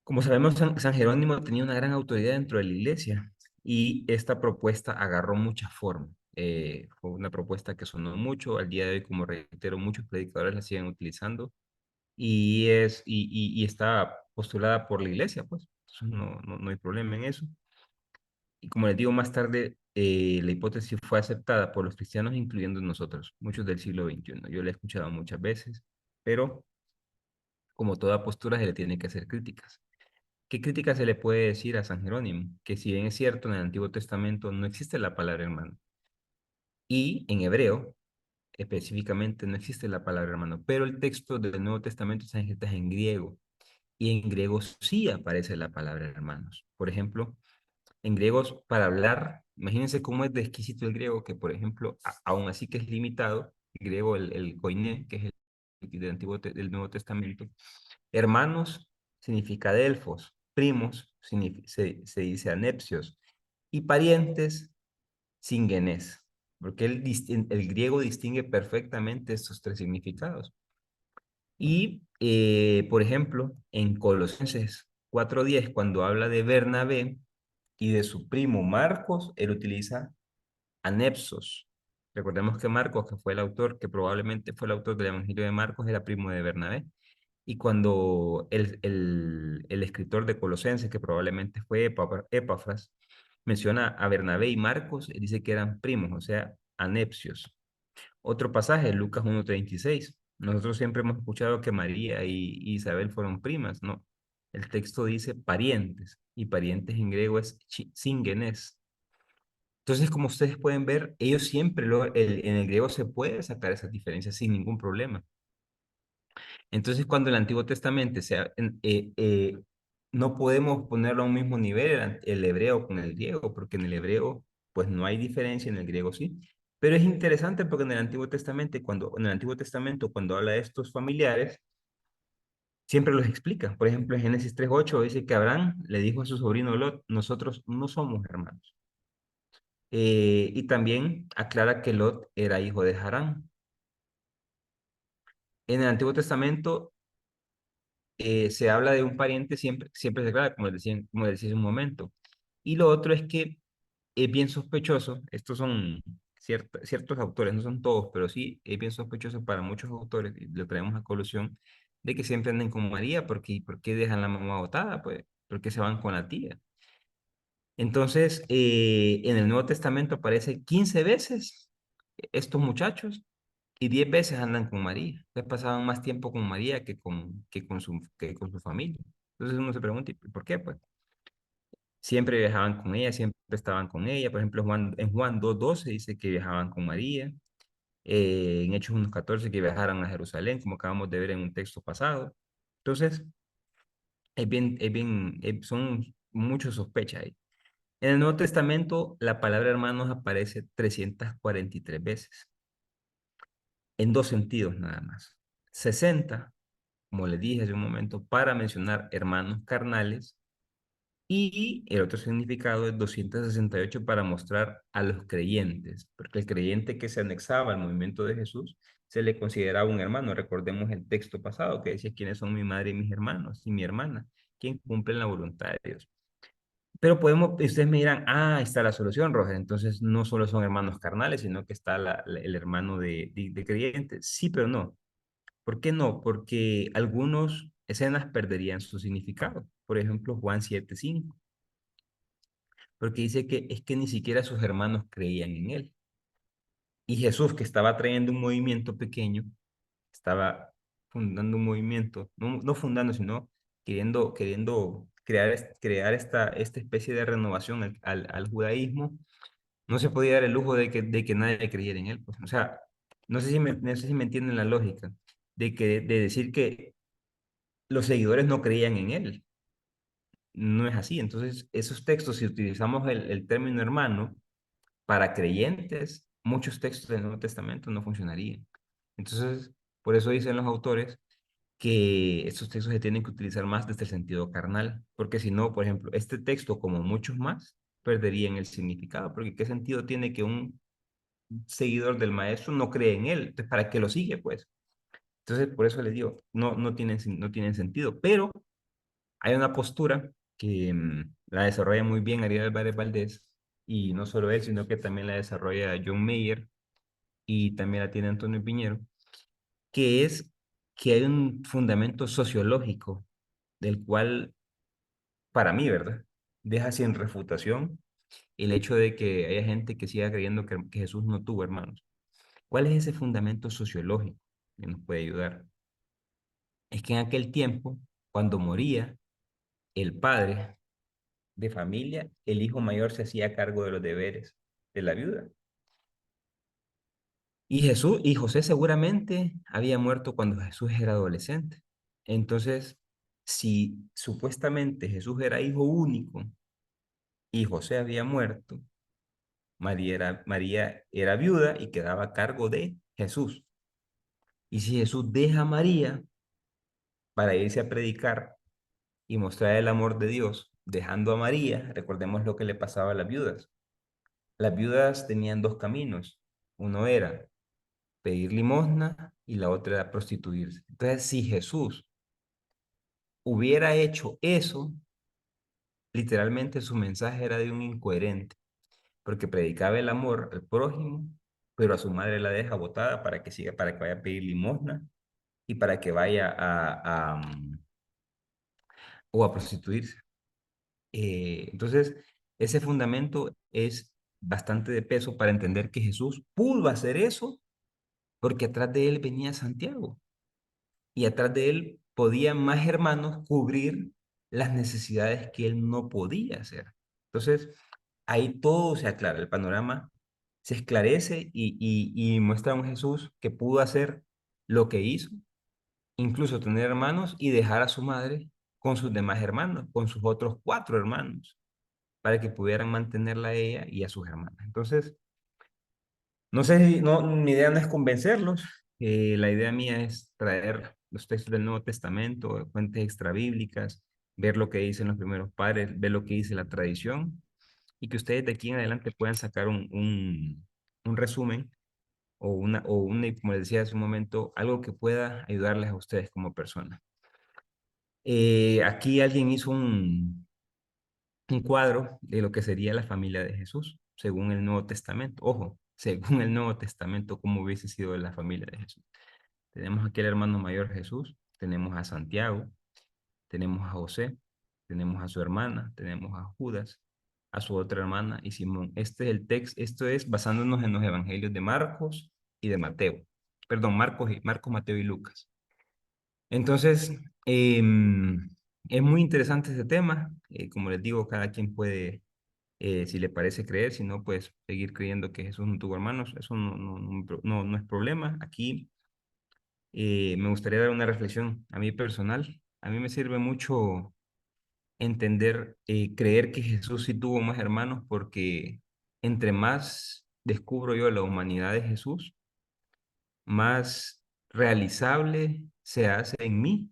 Como sabemos, San Jerónimo tenía una gran autoridad dentro de la iglesia y esta propuesta agarró mucha forma. Fue una propuesta que sonó mucho, al día de hoy, como reitero, muchos predicadores la siguen utilizando y está postulada por la iglesia, pues. Entonces, no hay problema en eso. Y como les digo, más tarde la hipótesis fue aceptada por los cristianos, incluyendo nosotros, muchos del siglo XXI. Yo la he escuchado muchas veces, pero como toda postura se le tiene que hacer críticas. ¿Qué crítica se le puede decir a San Jerónimo? Que si bien es cierto, en el Antiguo Testamento no existe la palabra hermano, y en hebreo específicamente no existe la palabra hermano, pero el texto del Nuevo Testamento está escrito en griego, y en griego sí aparece la palabra hermanos. Por ejemplo, en griegos para hablar, imagínense cómo es de exquisito el griego, que por ejemplo, aún así que es limitado, el griego, el koiné, que es el del Nuevo Testamento, hermanos significa delfos, primos se dice anepsios, y parientes singuenés, porque el griego distingue perfectamente estos 3 significados. Y, por ejemplo, en Colosenses 4:10, cuando habla de Bernabé y de su primo Marcos, él utiliza anepsos. Recordemos que Marcos, que fue el autor, que probablemente fue el autor del Evangelio de Marcos, era primo de Bernabé. Y cuando el escritor de Colosenses, que probablemente fue Epafras, menciona a Bernabé y Marcos, él dice que eran primos, o sea, anepsios. Otro pasaje, Lucas 1:36. Nosotros siempre hemos escuchado que María y Isabel fueron primas, ¿no? El texto dice parientes, y parientes en griego es síngenes. Entonces, como ustedes pueden ver, ellos siempre, en el griego se puede sacar esas diferencias sin ningún problema. Entonces, cuando el Antiguo Testamento no podemos ponerlo a un mismo nivel el hebreo con el griego, porque en el hebreo pues no hay diferencia, en el griego sí. Pero es interesante porque en el Antiguo Testamento, cuando habla de estos familiares, siempre los explica. Por ejemplo, en Génesis 3:8 dice que Abraham le dijo a su sobrino Lot, nosotros no somos hermanos. Y también aclara que Lot era hijo de Harán. En el Antiguo Testamento se habla de un pariente, siempre se aclara, como decía hace un momento. Y lo otro es que es bien sospechoso, estos son ciertos autores, no son todos, pero sí es bien sospechoso para muchos autores, y lo traemos a colusión, de que siempre anden con María, porque ¿por qué dejan la mamá botada? Pues, ¿por qué se van con la tía? Entonces, en el Nuevo Testamento aparece 15 veces estos muchachos y 10 veces andan con María. Entonces pasaban más tiempo con María que con su familia. Entonces uno se pregunta, ¿y por qué? Pues siempre viajaban con ella, siempre estaban con ella. Por ejemplo, en Juan 2:12 dice que viajaban con María. En Hechos 1:14 que viajaran a Jerusalén, como acabamos de ver en un texto pasado. Entonces, son muchas sospechas ahí. En el Nuevo Testamento, la palabra hermanos aparece 343 veces, en dos sentidos nada más. 60, como les dije hace un momento, para mencionar hermanos carnales, y el otro significado es 268 para mostrar a los creyentes, porque el creyente que se anexaba al movimiento de Jesús se le consideraba un hermano. Recordemos el texto pasado que decía quiénes son mi madre y mis hermanos y mi hermana, quien cumplen la voluntad de Dios. Pero ustedes me dirán, ahí está la solución, Roger. Entonces no solo son hermanos carnales, sino que está el hermano de creyente. Sí, pero no. ¿Por qué no? Porque algunas escenas perderían su significado. Por ejemplo, Juan 7:5, porque dice que es que ni siquiera sus hermanos creían en él. Y Jesús, que estaba trayendo un movimiento pequeño, estaba fundando un movimiento, no fundando, sino queriendo crear esta especie de renovación al judaísmo, no se podía dar el lujo de que nadie creyera en él. Pues. O sea, no sé si me entienden la lógica de decir que los seguidores no creían en él. No es así. Entonces, esos textos, si utilizamos el término hermano para creyentes, muchos textos del Nuevo Testamento no funcionarían. Entonces, por eso dicen los autores que estos textos se tienen que utilizar más desde el sentido carnal, porque si no, por ejemplo, este texto, como muchos más, perderían el significado, porque ¿qué sentido tiene que un seguidor del maestro no cree en él? Entonces, ¿para qué lo sigue, pues? Entonces, por eso les digo, no tienen sentido, pero hay una postura que la desarrolla muy bien Ariel Álvarez Valdés, y no solo él, sino que también la desarrolla John Mayer y también la tiene Antonio Piñero, que es que hay un fundamento sociológico del cual, para mí, ¿verdad? Deja sin refutación el hecho de que haya gente que siga creyendo que Jesús no tuvo hermanos. ¿Cuál es ese fundamento sociológico que nos puede ayudar? Es que en aquel tiempo, cuando moría el padre de familia, el hijo mayor se hacía cargo de los deberes de la viuda. Y José seguramente había muerto cuando Jesús era adolescente. Entonces, si supuestamente Jesús era hijo único y José había muerto, María era viuda y quedaba a cargo de Jesús. Y si Jesús deja a María para irse a predicar y mostrar el amor de Dios, dejando a María, recordemos lo que le pasaba a las viudas. Las viudas tenían dos caminos. Uno era pedir limosna y la otra era prostituirse. Entonces, si Jesús hubiera hecho eso, literalmente su mensaje era de un incoherente, porque predicaba el amor al prójimo, pero a su madre la deja botada para que vaya a pedir limosna y para que vaya o a prostituirse. Entonces, ese fundamento es bastante de peso para entender que Jesús pudo hacer eso porque atrás de él venía Santiago y atrás de él podían más hermanos cubrir las necesidades que él no podía hacer. Entonces, ahí todo se aclara, el panorama se esclarece y muestra a un Jesús que pudo hacer lo que hizo, incluso tener hermanos y dejar a su madre con sus demás hermanos, con sus otros cuatro hermanos, para que pudieran mantenerla a ella y a sus hermanas. Entonces, no sé, no, mi idea no es convencerlos, la idea mía es traer los textos del Nuevo Testamento, fuentes extrabíblicas, ver lo que dicen los primeros padres, ver lo que dice la tradición y que ustedes de aquí en adelante puedan sacar un resumen o una, como les decía hace un momento, algo que pueda ayudarles a ustedes como personas. Aquí alguien hizo un cuadro de lo que sería la familia de Jesús, según el Nuevo Testamento. Ojo, según el Nuevo Testamento, cómo hubiese sido la familia de Jesús. Tenemos aquí al hermano mayor Jesús, tenemos a Santiago, tenemos a José, tenemos a su hermana, tenemos a Judas, a su otra hermana y Simón. Este es el texto, esto es basándonos en los evangelios de Marcos y de Mateo. Perdón, Marcos, Mateo y Lucas. Entonces, es muy interesante este tema. Como les digo, cada quien puede, si le parece creer, si no, pues seguir creyendo que Jesús no tuvo hermanos. Eso no es problema. Aquí me gustaría dar una reflexión a mí personal. A mí me sirve mucho entender, creer que Jesús sí tuvo más hermanos porque entre más descubro yo la humanidad de Jesús, más realizable se hace en mí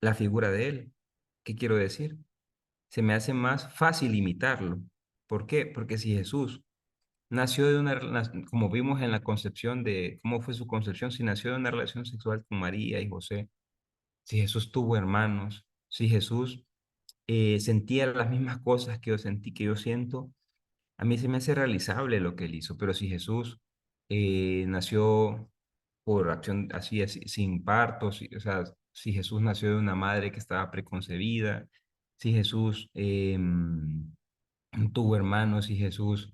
la figura de él. ¿Qué quiero decir? Se me hace más fácil imitarlo. ¿Por qué? Porque si Jesús nació de como vimos en la concepción de cómo fue su concepción, si nació de una relación sexual con María y José, si Jesús tuvo hermanos, si Jesús sentía las mismas cosas que yo sentí, que yo siento, a mí se me hace realizable lo que él hizo. Pero si Jesús nació por acción así, sin partos, o sea, si Jesús nació de una madre que estaba preconcebida, si Jesús tuvo hermanos, si Jesús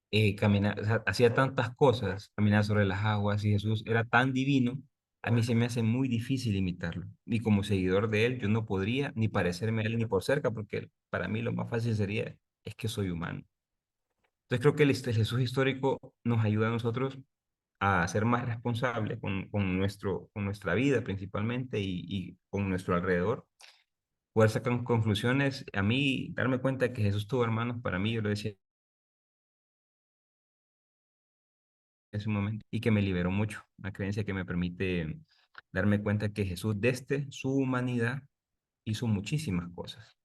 o sea, hacía tantas cosas, caminaba sobre las aguas, si Jesús era tan divino, a mí se me hace muy difícil imitarlo. Y como seguidor de él, yo no podría ni parecerme a él ni por cerca, porque para mí lo más fácil sería, es que soy humano. Entonces creo que el Jesús histórico nos ayuda a nosotros a ser más responsables con nuestra vida principalmente y con nuestro alrededor. Poder sacar conclusiones, a mí darme cuenta que Jesús tuvo hermanos, para mí, yo lo decía en ese momento, y que me liberó mucho, una creencia que me permite darme cuenta que Jesús desde su humanidad hizo muchísimas cosas.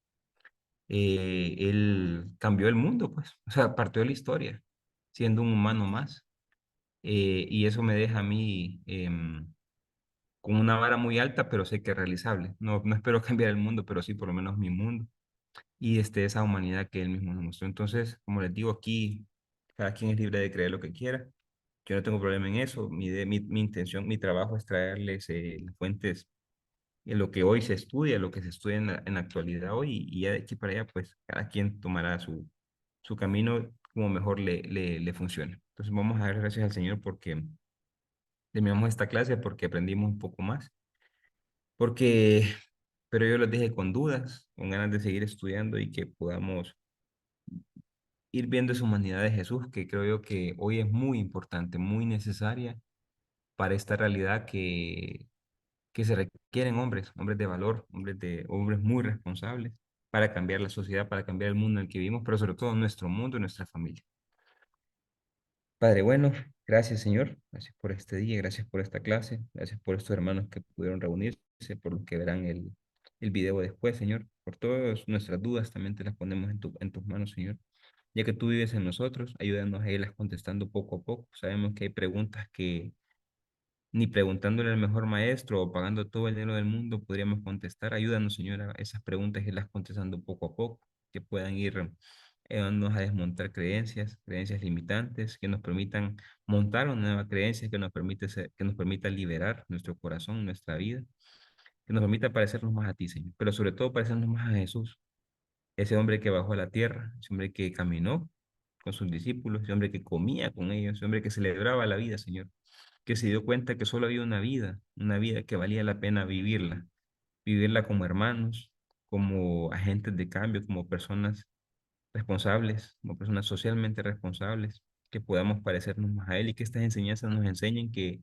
Él cambió el mundo, pues, o sea, partió de la historia, siendo un humano más. Y eso me deja a mí con una vara muy alta, pero sé que es realizable. No espero cambiar el mundo, pero sí por lo menos mi mundo y esa humanidad que él mismo nos mostró. Entonces, como les digo aquí, cada quien es libre de creer lo que quiera. Yo no tengo problema en eso. Mi intención, mi trabajo es traerles las fuentes de lo que hoy se estudia, lo que se estudia en la actualidad hoy, y ya de aquí para allá, pues cada quien tomará su camino como mejor le funcione. Entonces, vamos a dar gracias al Señor porque terminamos esta clase, porque aprendimos un poco más, porque, pero yo los dejé con dudas, con ganas de seguir estudiando y que podamos ir viendo esa humanidad de Jesús, que creo yo que hoy es muy importante, muy necesaria para esta realidad que se requieren hombres de valor, hombres muy responsables para cambiar la sociedad, para cambiar el mundo en el que vivimos, pero sobre todo nuestro mundo y nuestra familia. Padre, bueno, gracias Señor, gracias por este día, gracias por esta clase, gracias por estos hermanos que pudieron reunirse, por los que verán el video después, Señor, por todas nuestras dudas también te las ponemos en tus manos, Señor. Ya que tú vives en nosotros, ayúdanos a irlas contestando poco a poco. Sabemos que hay preguntas que ni preguntándole al mejor maestro o pagando todo el dinero del mundo podríamos contestar. Ayúdanos, Señora, a esas preguntas y irlas contestando poco a poco, que puedan ir ayudándonos a desmontar creencias limitantes, que nos permitan montar una nueva creencia que nos permita liberar nuestro corazón, nuestra vida, que nos permita parecernos más a ti, Señor, pero sobre todo parecernos más a Jesús, ese hombre que bajó a la tierra, ese hombre que caminó, con sus discípulos, ese hombre que comía con ellos, ese hombre que celebraba la vida, Señor, que se dio cuenta que solo había una vida que valía la pena vivirla, vivirla como hermanos, como agentes de cambio, como personas responsables, como personas socialmente responsables, que podamos parecernos más a Él y que estas enseñanzas nos enseñen que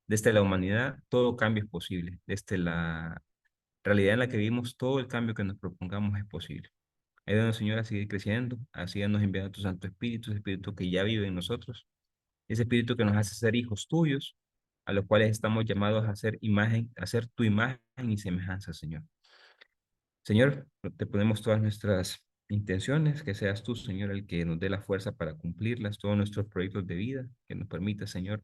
desde la humanidad todo cambio es posible, desde la realidad en la que vivimos todo el cambio que nos propongamos es posible. Ayúdanos, Señor, a seguir creciendo, así nos enviando tu Santo Espíritu, ese Espíritu que ya vive en nosotros, ese Espíritu que nos hace ser hijos tuyos, a los cuales estamos llamados a hacer imagen, a hacer tu imagen y semejanza, Señor. Señor, te ponemos todas nuestras intenciones, que seas tú, Señor, el que nos dé la fuerza para cumplirlas, todos nuestros proyectos de vida, que nos permita, Señor,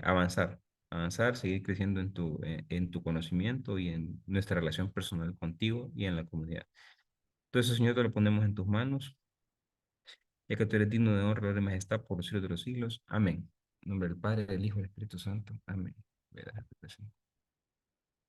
avanzar, avanzar, seguir creciendo en tu conocimiento y en nuestra relación personal contigo y en la comunidad. Todo eso, Señor, te lo ponemos en tus manos, ya que tú eres digno de honra, de majestad por los siglos de los siglos. Amén. En nombre del Padre, del Hijo y del Espíritu Santo. Amén. ¿Verdad?